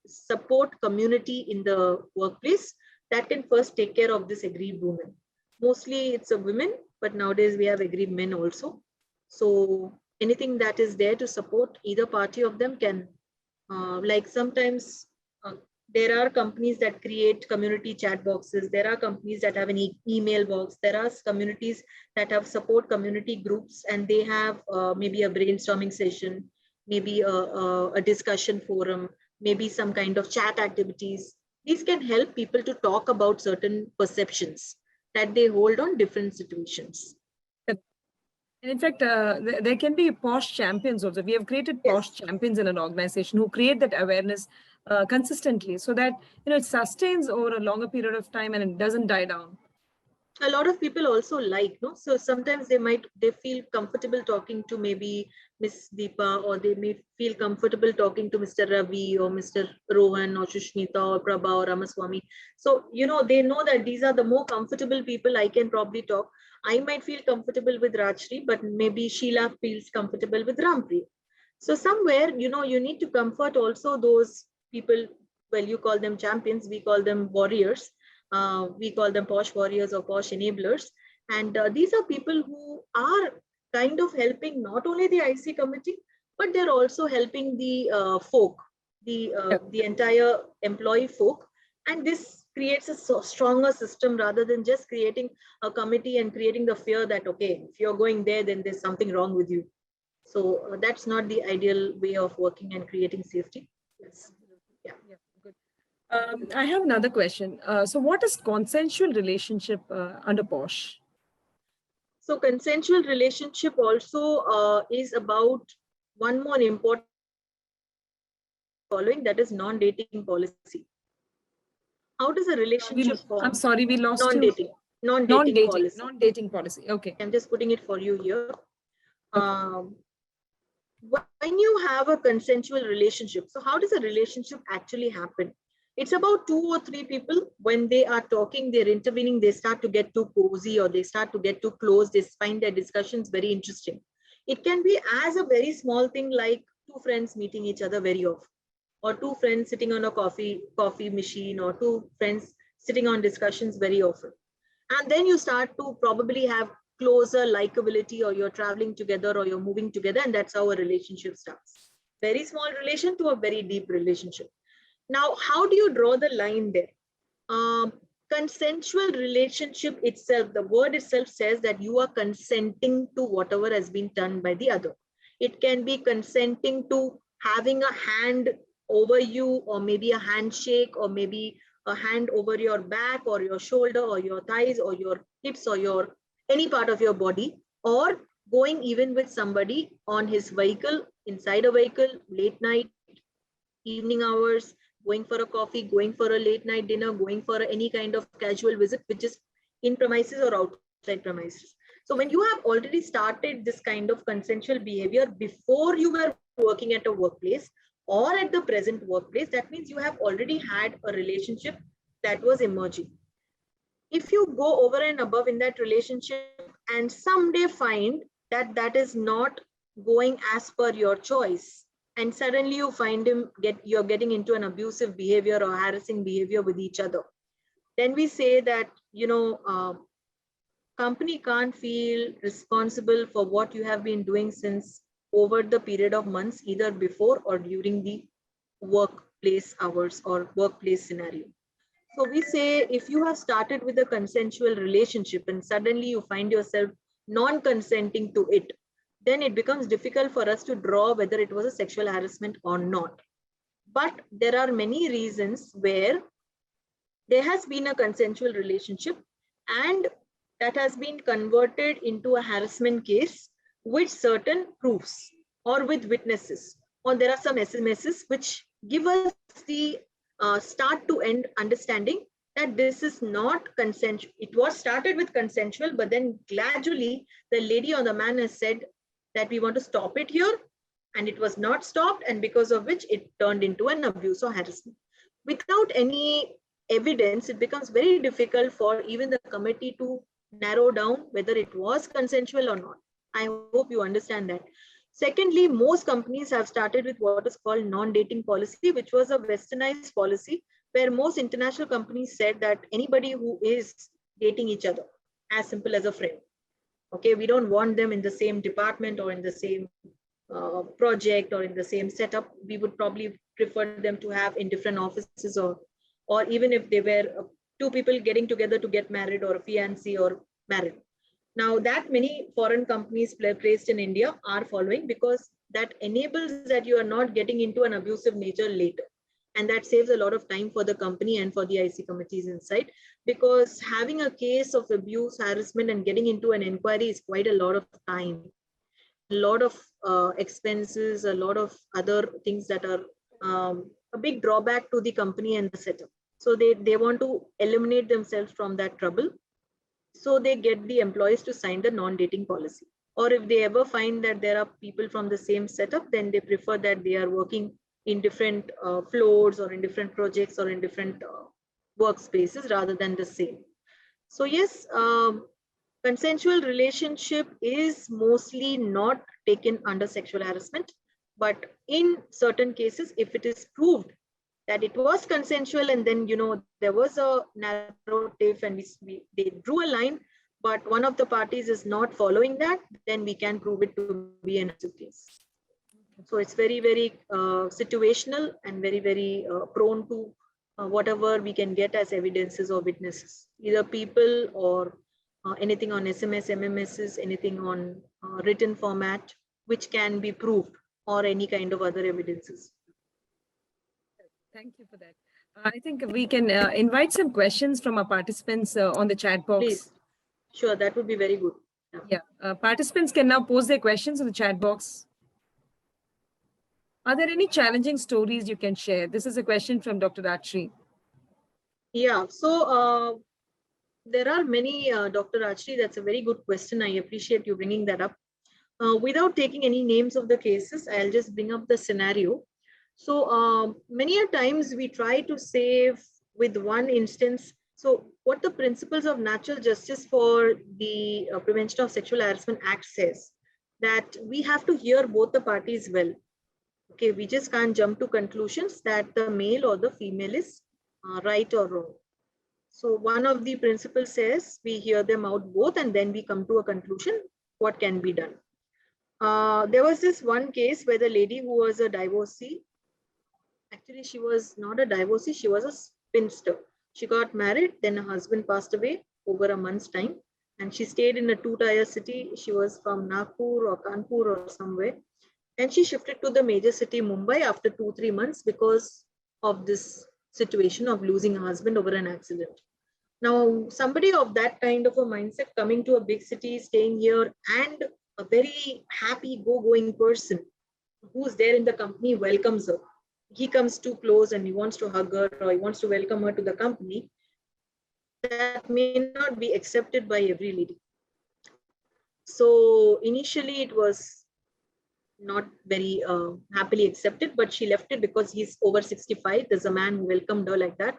support community in the workplace that can first take care of this aggrieved woman. Mostly it's a women, but nowadays we have aggrieved men also. So anything that is there to support either party of them can, like sometimes there are companies that create community chat boxes. There are companies that have an email box. There are communities that have support community groups, and they have maybe a brainstorming session, maybe a discussion forum, maybe some kind of chat activities. These can help people to talk about certain perceptions that they hold on different situations. And in fact, there can be POSH champions also. We have created Yes. POSH champions in an organization who create that awareness consistently, so that it sustains over a longer period of time and it doesn't die down. A lot of people also like, no? So sometimes they feel comfortable talking to maybe Miss Deepa, or they may feel comfortable talking to Mr. Ravi or Mr. Rohan or Shushmita or Prabha or Ramaswamy. So, they know that these are the more comfortable people I can probably talk. I might feel comfortable with Rajshri, but maybe Sheila feels comfortable with Rampriya. So somewhere, you need to comfort also those people. Well, you call them champions, we call them warriors. We call them POSH warriors or POSH enablers. And these are people who are kind of helping not only the IC committee, but they're also helping the folk, the entire employee folk. And this creates a stronger system rather than just creating a committee and creating the fear that, okay, if you're going there, then there's something wrong with you. So that's not the ideal way of working and creating safety. Yes. Yeah, good. I have another question. So what is consensual relationship under POSH? So consensual relationship also is about one more important following, that is non-dating policy. How does a relationship form? I'm sorry, we lost non-dating. you. Non-dating policy. Non-dating policy. Okay. I'm just putting it for you here. Okay. When you have a consensual relationship, so how does a relationship actually happen? It's about 2 or 3 people. When they are talking, they're intervening, they start to get too cozy or they start to get too close. They find their discussions very interesting. It can be as a very small thing like 2 friends meeting each other very often, or 2 friends sitting on a coffee machine, or 2 friends sitting on discussions very often. And then you start to probably have closer likability, or you're traveling together or you're moving together, and that's how a relationship starts. Very small relation to a very deep relationship. Now, how do you draw the line there? Consensual relationship itself, the word itself says that you are consenting to whatever has been done by the other. It can be consenting to having a hand over you, or maybe a handshake, or maybe a hand over your back or your shoulder or your thighs or your hips or your any part of your body, or going even with somebody on his vehicle, inside a vehicle, late night, evening hours, going for a coffee, going for a late night dinner, going for any kind of casual visit, which is in premises or outside premises. So when you have already started this kind of consensual behavior before you were working at a workplace or at the present workplace, that means you have already had a relationship that was emerging. If you go over and above in that relationship and someday find that that is not going as per your choice, and suddenly you find you're getting into an abusive behavior or harassing behavior with each other, then we say that, company can't feel responsible for what you have been doing since over the period of months, either before or during the workplace hours or workplace scenario. So we say if you have started with a consensual relationship and suddenly you find yourself non-consenting to it, then it becomes difficult for us to draw whether it was a sexual harassment or not. But there are many reasons where there has been a consensual relationship and that has been converted into a harassment case with certain proofs or with witnesses, or there are some SMSs which give us the start to end understanding that this is not consensual. It was started with consensual, but then gradually the lady or the man has said that we want to stop it here, and it was not stopped, and because of which it turned into an abuse or harassment. Without any evidence, it becomes very difficult for even the committee to narrow down whether it was consensual or not. I hope you understand that. Secondly, most companies have started with what is called non-dating policy, which was a westernized policy where most international companies said that anybody who is dating each other, as simple as a friend, okay, we don't want them in the same department or in the same project or in the same setup. We would probably prefer them to have in different offices, or even if they were two people getting together to get married, or a fiancé or married. Now that many foreign companies placed in India are following, because that enables that you are not getting into an abusive nature later. And that saves a lot of time for the company and for the IC committees inside, because having a case of abuse, harassment and getting into an inquiry is quite a lot of time, a lot of expenses, a lot of other things that are a big drawback to the company and the setup. So they want to eliminate themselves from that trouble. So they get the employees to sign the non-dating policy. Or if they ever find that there are people from the same setup, then they prefer that they are working in different floors or in different projects or in different workspaces rather than the same. So yes, consensual relationship is mostly not taken under sexual harassment, but in certain cases, if it is proved that it was consensual and then there was a narrative and they drew a line, but one of the parties is not following that, then we can prove it to be an abusive case. So it's very, very situational and very, very prone to whatever we can get as evidences or witnesses, either people or anything on SMS, MMSs, anything on written format, which can be proved, or any kind of other evidences. Thank you for that. I think we can invite some questions from our participants on the chat box. Please. Sure, that would be very good. Yeah, participants can now pose their questions in the chat box. Are there any challenging stories you can share? This is a question from Dr. Rajshri. Yeah, so there are many, Dr. Rajshri, that's a very good question. I appreciate you bringing that up. Without taking any names of the cases, I'll just bring up the scenario. So many a times we try to save with one instance. So what the principles of natural justice for the Prevention of Sexual Harassment Act says, that we have to hear both the parties well. Okay, we just can't jump to conclusions that the male or the female is right or wrong. So one of the principles says we hear them out both and then we come to a conclusion what can be done. There was this one case where the lady who was a divorcee, actually she was not a divorcee, she was a spinster. She got married, then her husband passed away over a month's time, and she stayed in a two-tier city. She was from Nagpur or Kanpur or somewhere, and she shifted to the major city Mumbai after 2-3 months because of this situation of losing her husband over an accident. Now, somebody of that kind of a mindset coming to a big city, staying here, and a very happy go-going person who's there in the company welcomes her. He comes too close and he wants to hug her or he wants to welcome her to the company. That may not be accepted by every lady. So initially it was not very happily accepted, but she left it because he's over 65. There's a man who welcomed her like that.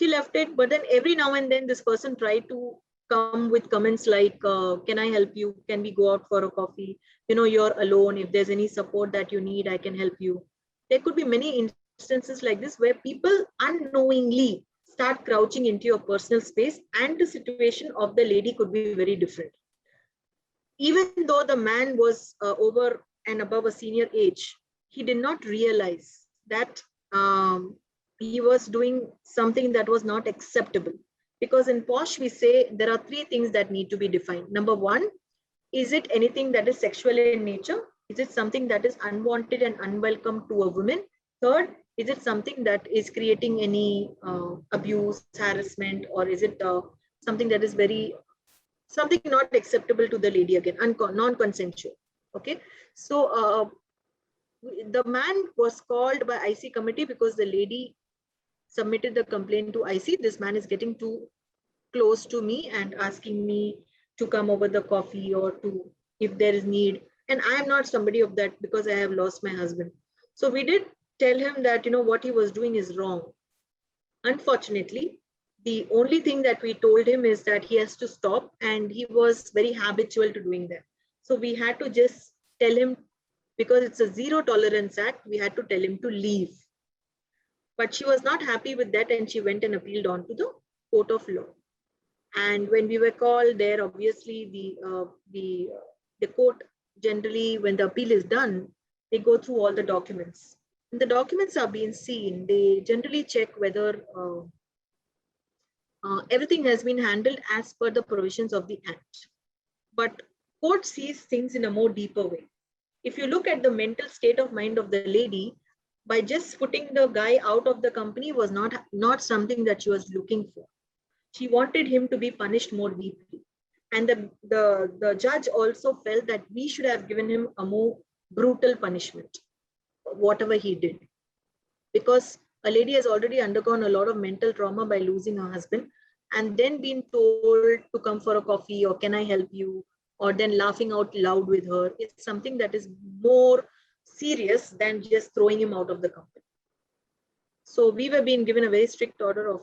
She left it, but then every now and then this person tried to come with comments like, can I help you? Can we go out for a coffee? You know, you're alone. If there's any support that you need, I can help you. There could be many instances like this where people unknowingly start crouching into your personal space, and the situation of the lady could be very different. Even though the man was over and above a senior age, he did not realize that he was doing something that was not acceptable. Because in POSH, we say there are three things that need to be defined. Number one, is it anything that is sexual in nature? Is it something that is unwanted and unwelcome to a woman? Third, is it something that is creating any abuse, harassment, or is it something that is something not acceptable to the lady, again, non-consensual? Okay, so the man was called by IC committee because the lady submitted the complaint to IC. This man is getting too close to me and asking me to come over the coffee or to, if there is need. And I am not somebody of that because I have lost my husband. So we did tell him that, you know, what he was doing is wrong. Unfortunately, the only thing that we told him is that he has to stop, and he was very habitual to doing that. So we had to just tell him, because it's a zero tolerance act, we had to tell him to leave. But she was not happy with that, and she went and appealed on to the court of law. And when we were called there, obviously the court generally, when the appeal is done, they go through all the documents. When the documents are being seen, they generally check whether everything has been handled as per the provisions of the act. But court sees things in a more deeper way. If you look at the mental state of mind of the lady, by just putting the guy out of the company was not something that she was looking for. She wanted him to be punished more deeply. And the judge also felt that we should have given him a more brutal punishment, whatever he did. Because a lady has already undergone a lot of mental trauma by losing her husband, and then being told to come for a coffee or can I help you, or then laughing out loud with her, is something that is more serious than just throwing him out of the company. So we were being given a very strict order of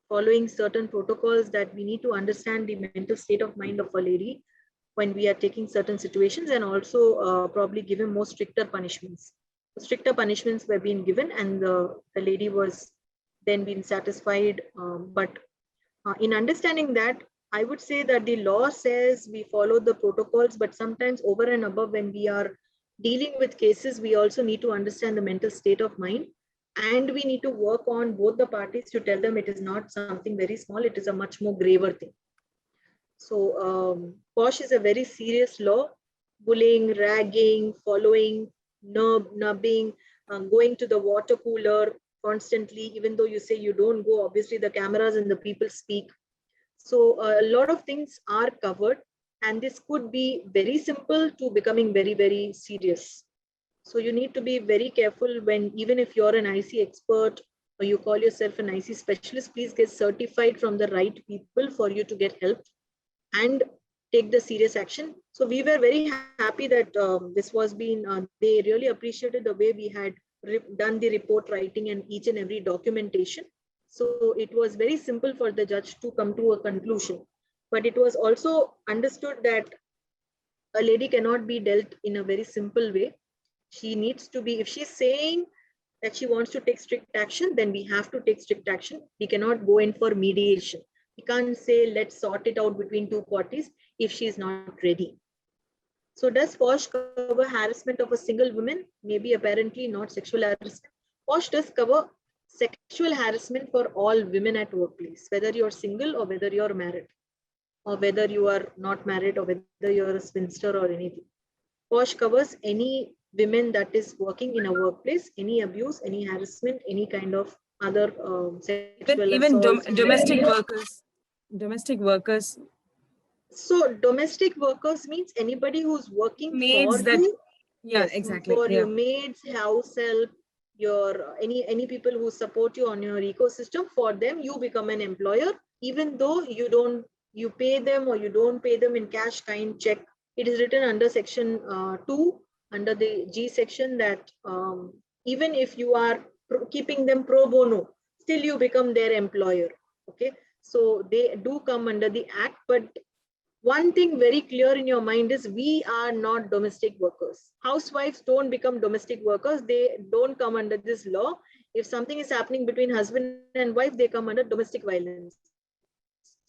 following certain protocols, that we need to understand the mental state of mind of a lady when we are taking certain situations, and also probably give him more stricter punishments. Stricter punishments were being given, and the lady was then being satisfied. But in understanding that, I would say that the law says we follow the protocols, but sometimes over and above, when we are dealing with cases, we also need to understand the mental state of mind. And we need to work on both the parties to tell them it is not something very small, it is a much more graver thing. So POSH is a very serious law. Bullying, ragging, following, nubbing, going to the water cooler constantly, even though you say you don't go, obviously the cameras and the people speak. So a lot of things are covered, and this could be very simple to becoming very, very serious. So you need to be very careful when, even if you're an IC expert or you call yourself an IC specialist, please get certified from the right people for you to get help and take the serious action. So we were very happy that this was being, they really appreciated the way we had done the report writing and each and every documentation. So it was very simple for the judge to come to a conclusion. But it was also understood that a lady cannot be dealt in a very simple way. She needs to be, if she's saying that she wants to take strict action, then we have to take strict action. We cannot go in for mediation. We can't say, let's sort it out between two parties if she's not ready. So does POSH cover harassment of a single woman? Maybe apparently not sexual harassment. POSH does cover sexual harassment for all women at workplace, whether you're single or whether you're married, or whether you are not married, or whether you're a spinster or anything. POSH covers any women that is working in a workplace, any abuse, any harassment, any kind of other sexual even assaults. domestic workers. Domestic workers. So domestic workers means anybody who's working Maids for that, you. yeah, Yes, exactly. for Yeah. your maids, house help, your any people who support you on your ecosystem. For them, you become an employer, even though you pay them or you don't pay them in cash, kind, check. It is written under section 2, under the G section, that even if you are keeping them pro bono, till you become their employer. Okay, so they do come under the act, but one thing very clear in your mind is we are not domestic workers. Housewives don't become domestic workers. They don't come under this law. If something is happening between husband and wife, they come under domestic violence.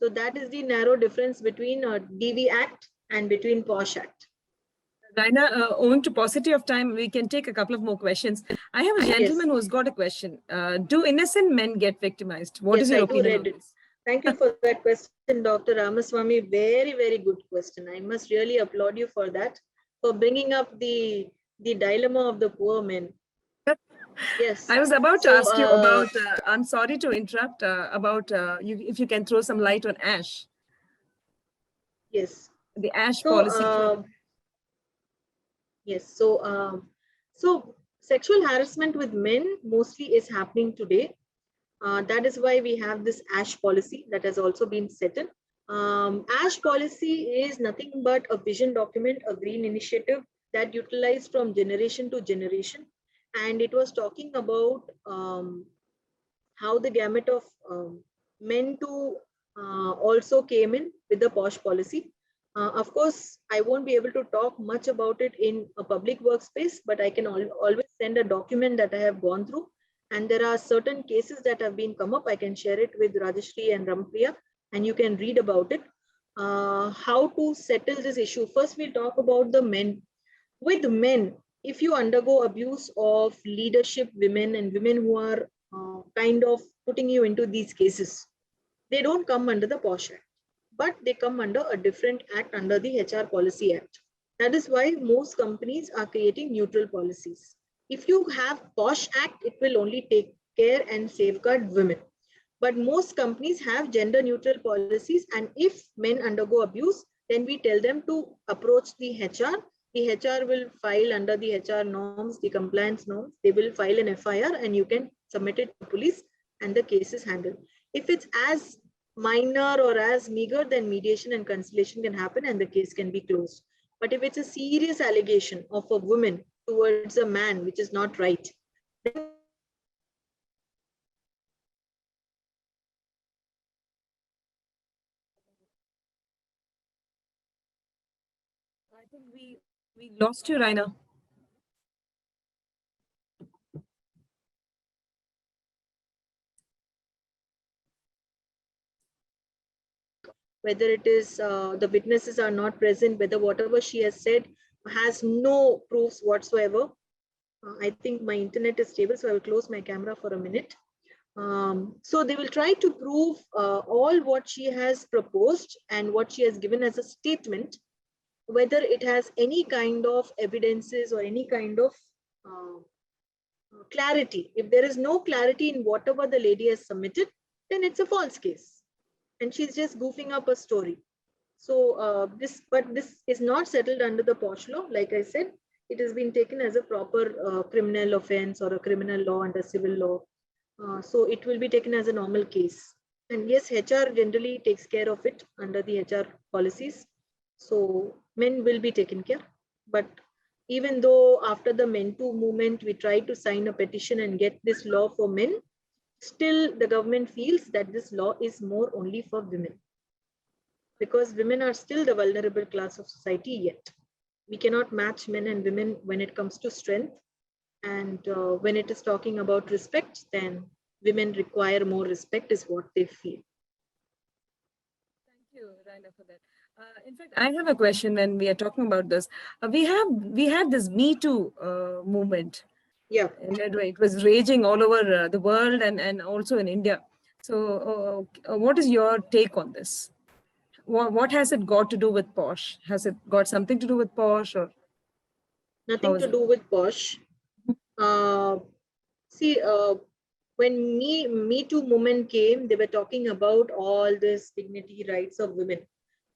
So that is the narrow difference between DV Act and between POSH Act. Raina, owing to paucity of time, we can take a couple of more questions. I have a gentleman who's got a question. Do innocent men get victimized? What is your opinion on this? Thank you for that question, Dr. Ramaswamy. Very, very good question. I must really applaud you for that, for bringing up the dilemma of the poor men. Yes. I was about to ask you about, I'm sorry to interrupt, about if you can throw some light on ASH. Yes. The ASH policy. Yes. So sexual harassment with men mostly is happening today. That is why we have this ASH policy that has also been settled. ASH policy is nothing but a vision document, a green initiative that utilized from generation to generation. And it was talking about how the gamut of men to also came in with the POSH policy. Of course, I won't be able to talk much about it in a public workspace, but I can always send a document that I have gone through. And there are certain cases that have been come up. I can share it with Rajashri and Rampriya, and you can read about it. How to settle this issue. First, we'll talk about the men. With men, if you undergo abuse of leadership women and women who are kind of putting you into these cases, they don't come under the POSH Act, but they come under a different act, under the HR Policy Act. That is why most companies are creating neutral policies. If you have POSH Act, it will only take care and safeguard women. But most companies have gender neutral policies. And if men undergo abuse, then we tell them to approach the HR. The HR will file under the HR norms, the compliance norms. They will file an FIR and you can submit it to police and the case is handled. If it's as minor or as meager, then mediation and conciliation can happen and the case can be closed. But if it's a serious allegation of a woman towards a man, which is not right, then I think we lost you, Raina. whether it is the witnesses are not present, whether whatever she has said has no proofs whatsoever. I think my internet is stable, so I will close my camera for a minute. So they will try to prove all what she has proposed and what she has given as a statement, whether it has any kind of evidences or any kind of clarity. If there is no clarity in whatever the lady has submitted, then it's a false case. And she's just goofing up a story. So this is not settled under the POSH law. Like I said, it has been taken as a proper criminal offense or a criminal law under civil law. So it will be taken as a normal case. And yes, HR generally takes care of it under the HR policies. So men will be taken care. But even though after the Men Too movement, we tried to sign a petition and get this law for men, still the government feels that this law is more only for women. Because women are still the vulnerable class of society yet. We cannot match men and women when it comes to strength. And when it is talking about respect, then women require more respect is what they feel. Thank you, Raina, for that. In fact, I have a question when we are talking about this. We had this Me Too movement. Yeah. And it was raging all over the world and also in India. So what is your take on this? What has it got to do with POSH? Has it got something to do with POSH or? Nothing to do with POSH. See, when Me Too movement came, they were talking about all this dignity rights of women.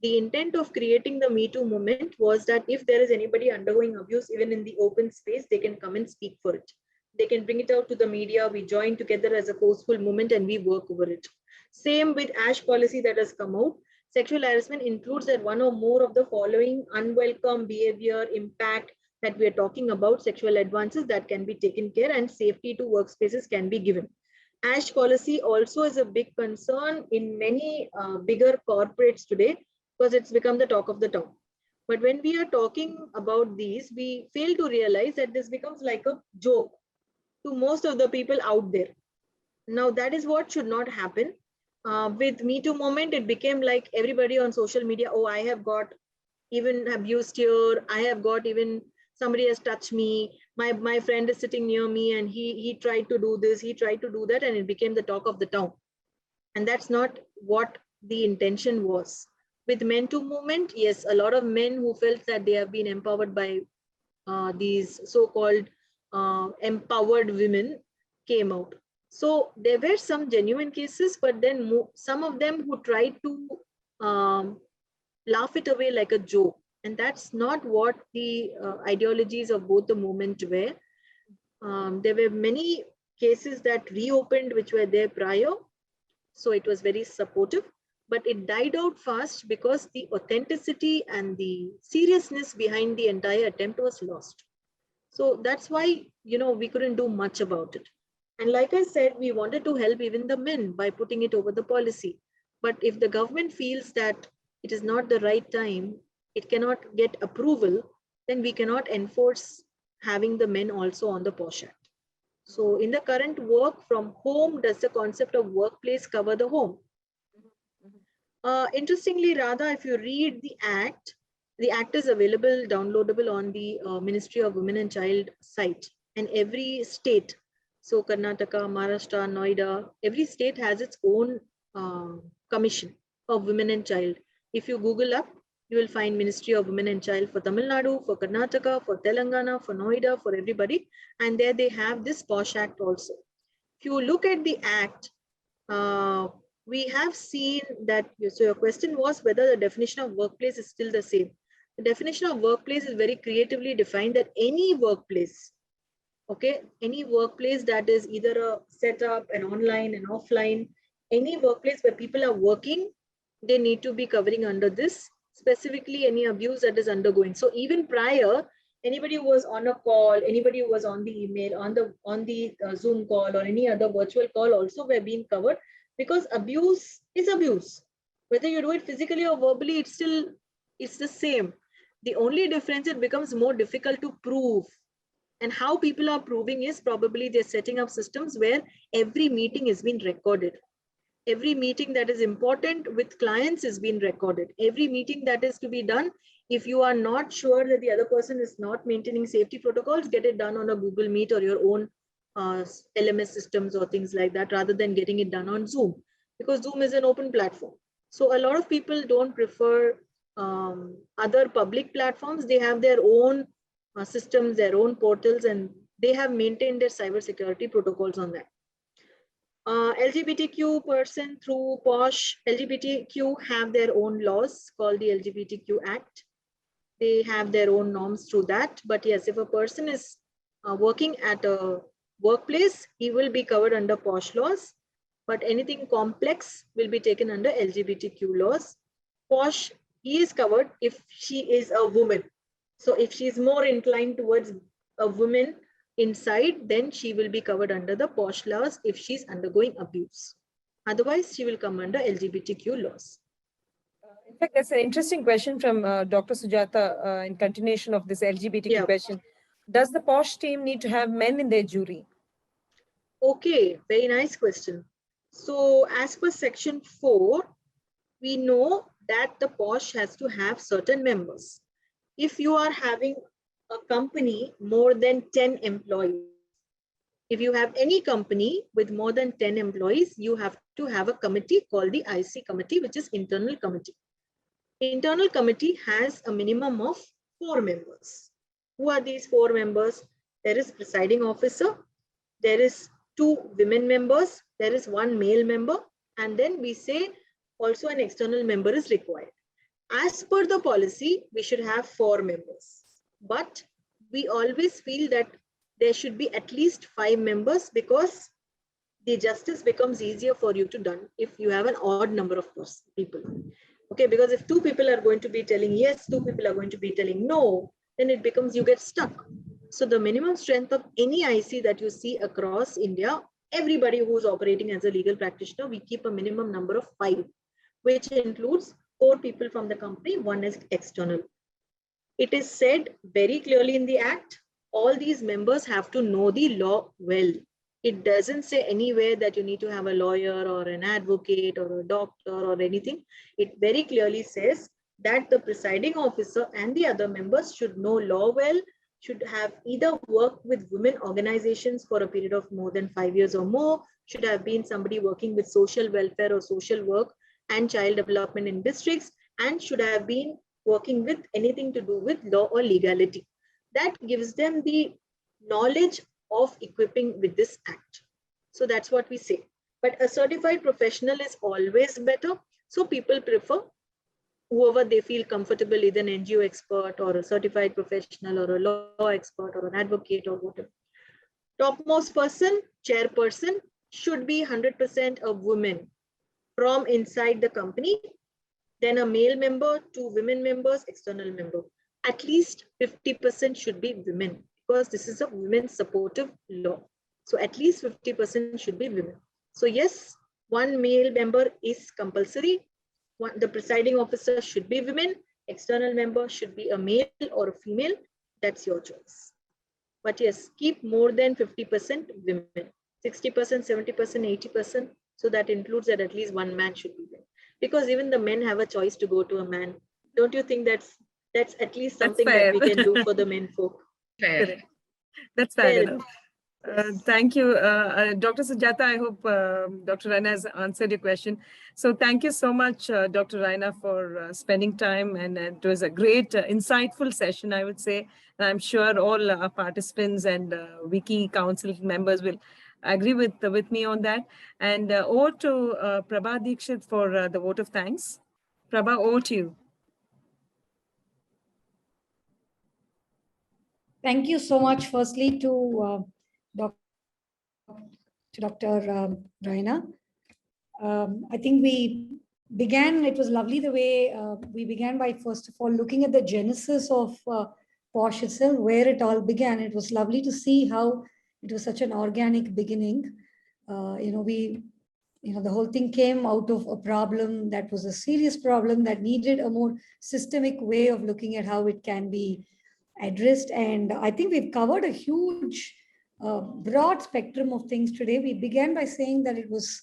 The intent of creating the Me Too movement was that if there is anybody undergoing abuse, even in the open space, they can come and speak for it. They can bring it out to the media. We join together as a forceful movement and we work over it. Same with ASH policy that has come out. Sexual harassment includes that one or more of the following unwelcome behavior, impact that we are talking about, sexual advances that can be taken care and safety to workspaces can be given. Ash policy also is a big concern in many bigger corporates today because it's become the talk of the town. But when we are talking about these, we fail to realize that this becomes like a joke to most of the people out there. Now, that is what should not happen. With Me Too movement, it became like everybody on social media, oh, I have got even abused here. I have got even somebody has touched me. My friend is sitting near me and he tried to do this, he tried to do that, and it became the talk of the town. And that's not what the intention was. With Men Too movement, yes, a lot of men who felt that they have been empowered by these so-called empowered women came out. So there were some genuine cases, but then some of them who tried to laugh it away like a joke. And that's not what the ideologies of both the movement were. There were many cases that reopened which were there prior. So it was very supportive, but it died out fast because the authenticity and the seriousness behind the entire attempt was lost. So that's why, we couldn't do much about it. And like I said, we wanted to help even the men by putting it over the policy. But if the government feels that it is not the right time, it cannot get approval, then we cannot enforce having the men also on the POSH Act. So in the current work from home, does the concept of workplace cover the home? Interestingly, Radha, if you read the act is available, downloadable on the Ministry of Women and Child site. And every state, so Karnataka, Maharashtra, Noida, every state has its own commission of women and child. If you Google up, you will find Ministry of Women and Child for Tamil Nadu, for Karnataka, for Telangana, for Noida, for everybody. And there they have this POSH Act also. If you look at the act, we have seen that, so your question was whether the definition of workplace is still the same. The definition of workplace is very creatively defined that any workplace, okay, any workplace that is either a setup, an online, an offline, any workplace where people are working, they need to be covering under this, specifically any abuse that is undergoing. So even prior, anybody who was on a call, anybody who was on the email, on the Zoom call or any other virtual call also were being covered, because abuse is abuse. Whether you do it physically or verbally, it's the same. The only difference, it becomes more difficult to prove. And how people are proving is probably they're setting up systems where every meeting is being recorded. Every meeting that is important with clients is being recorded. Every meeting that is to be done, if you are not sure that the other person is not maintaining safety protocols, get it done on a Google Meet or your own LMS systems or things like that, rather than getting it done on Zoom, because Zoom is an open platform. So a lot of people don't prefer other public platforms. They have their own systems, their own portals, and they have maintained their cybersecurity protocols on that. LGBTQ person through POSH, LGBTQ have their own laws called the LGBTQ Act. They have their own norms through that. But yes, if a person is working at a workplace, he will be covered under POSH laws, but anything complex will be taken under LGBTQ laws. POSH, he is covered if she is a woman. So if she is more inclined towards a woman inside, then she will be covered under the POSH laws if she's undergoing abuse. Otherwise, she will come under LGBTQ laws. In fact, that's an interesting question from Dr. Sujata in continuation of this LGBTQ question. Does the POSH team need to have men in their jury? Okay, very nice question. So as per section 4, we know that the POSH has to have certain members. If you are having a company more than 10 employees, if you have any company with more than 10 employees, you have to have a committee called the IC committee, which is internal committee. Internal committee has a minimum of 4 members. Who are these 4 members? There is presiding officer, there is 2 women members, there is 1 male member, and then we say also an external member is required. As per the policy, we should have 4 members, but we always feel that there should be at least 5 members, because the justice becomes easier for you to do if you have an odd number of people. Okay, because if 2 people are going to be telling yes, 2 people are going to be telling no, then it becomes you get stuck. So the minimum strength of any IC that you see across India, everybody who's operating as a legal practitioner, we keep a minimum number of 5, which includes 4 people from the company, 1 is external. It is said very clearly in the Act, all these members have to know the law well. It doesn't say anywhere that you need to have a lawyer or an advocate or a doctor or anything. It very clearly says that the presiding officer and the other members should know law well, should have either worked with women organizations for a period of more than 5 years or more, should have been somebody working with social welfare or social work and child development in districts, and should have been working with anything to do with law or legality. That gives them the knowledge of equipping with this Act. So that's what we say. But a certified professional is always better. So people prefer whoever they feel comfortable, either an NGO expert or a certified professional or a law expert or an advocate or whatever. Topmost person, chairperson, should be 100% a woman from inside the company, then a male member, 2 women members, external member. At least 50% should be women, because this is a women supportive law. So at least 50% should be women. So yes, 1 male member is compulsory. The presiding officer should be women, external member should be a male or a female. That's your choice. But yes, keep more than 50% women, 60%, 70%, 80%. So that includes that at least 1 man should be there. Because even the men have a choice to go to a man. Don't you think that's at least something that we can do for the men folk? Fair. That's fair enough. Thank you, Dr. Sujata. I hope Dr. Raina has answered your question. So thank you so much, Dr. Raina, for spending time. And it was a great, insightful session, I would say. And I'm sure all our participants and Wiki Council members will agree with me on that. And over to Prabha Dikshit for the vote of thanks. Prabha, over to you. Thank you so much, firstly, to Dr. Raina. I think we began, it was lovely the way we began by, first of all, looking at the genesis of POSH itself, where it all began. It was lovely to see how it was such an organic beginning. The whole thing came out of a problem that was a serious problem that needed a more systemic way of looking at how it can be addressed. And I think we've covered a huge, broad spectrum of things today. We began by saying that it was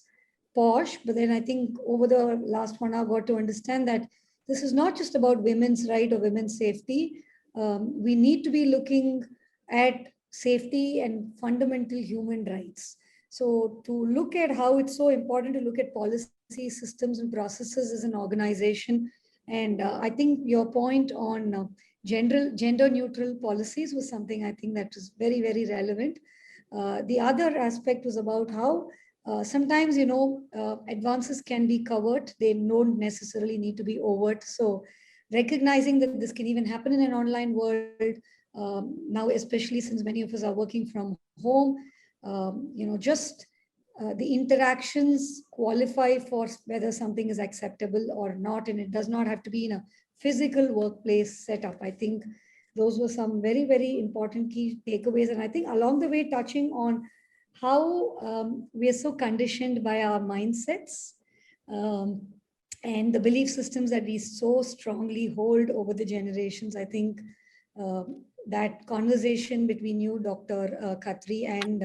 POSH, but then I think over the last 1 hour got to understand that this is not just about women's right or women's safety. We need to be looking at safety and fundamental human rights. So to look at how it's so important to look at policy systems and processes as an organization. And I think your point on gender neutral policies was something I think that was very, very relevant. The other aspect was about how sometimes, advances can be covert. They don't necessarily need to be overt. So recognizing that this can even happen in an online world, now, especially since many of us are working from home, the interactions qualify for whether something is acceptable or not, and it does not have to be in a physical workplace setup. I think those were some very, very important key takeaways. And I think along the way, touching on how we are so conditioned by our mindsets and the belief systems that we so strongly hold over the generations. I think that conversation between you, Dr. Khatri, and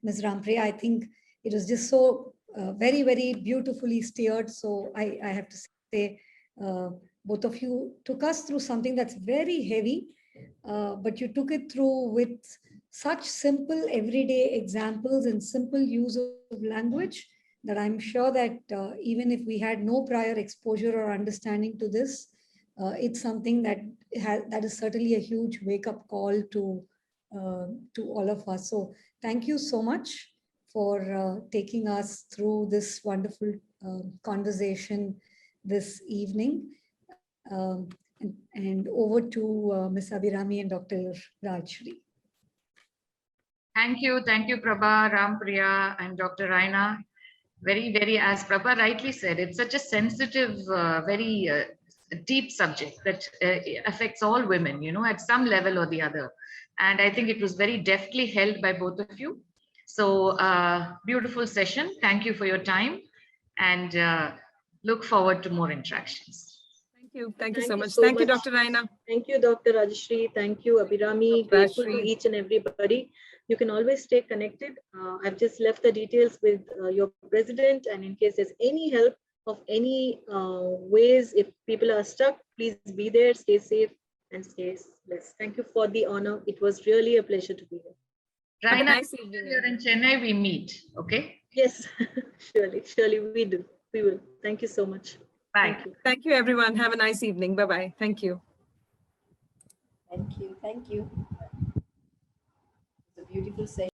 Ms. Rampriya, I think it was just so very, very beautifully steered. So I have to say, both of you took us through something that's very heavy, but you took it through with such simple everyday examples and simple use of language that I'm sure that even if we had no prior exposure or understanding to this, it's something that is certainly a huge wake-up call to all of us. So thank you so much for taking us through this wonderful conversation this evening. And over to Ms. Abhirami and Dr. Rajshri. Thank you, Prabha, Rampriya, and Dr. Raina. Very, very, as Prabha rightly said, it's such a sensitive, very deep subject that affects all women, at some level or the other. And I think it was very deftly held by both of you. So beautiful session. Thank you for your time, and look forward to more interactions. Thank you. Thank you so Thank you much. so Thank you, much. Dr. Raina. Thank you, Dr. Rajashri. Thank you, Abhirami. Dr. Grateful to Rajashri. each and everybody. You can always stay connected. I've just left the details with your president, and in case there's any help of any ways, if people are stuck, please be there, stay safe, and stay blessed. Thank you for the honor. It was really a pleasure to be here. Have a Raina, nice evening. you're in Chennai, we meet, okay? Yes, surely we do. We will. Thank you so much. Bye. Thank you. Thank you, everyone. Have a nice evening. Bye-bye. Thank you. Thank you. Thank you. It's a beautiful session.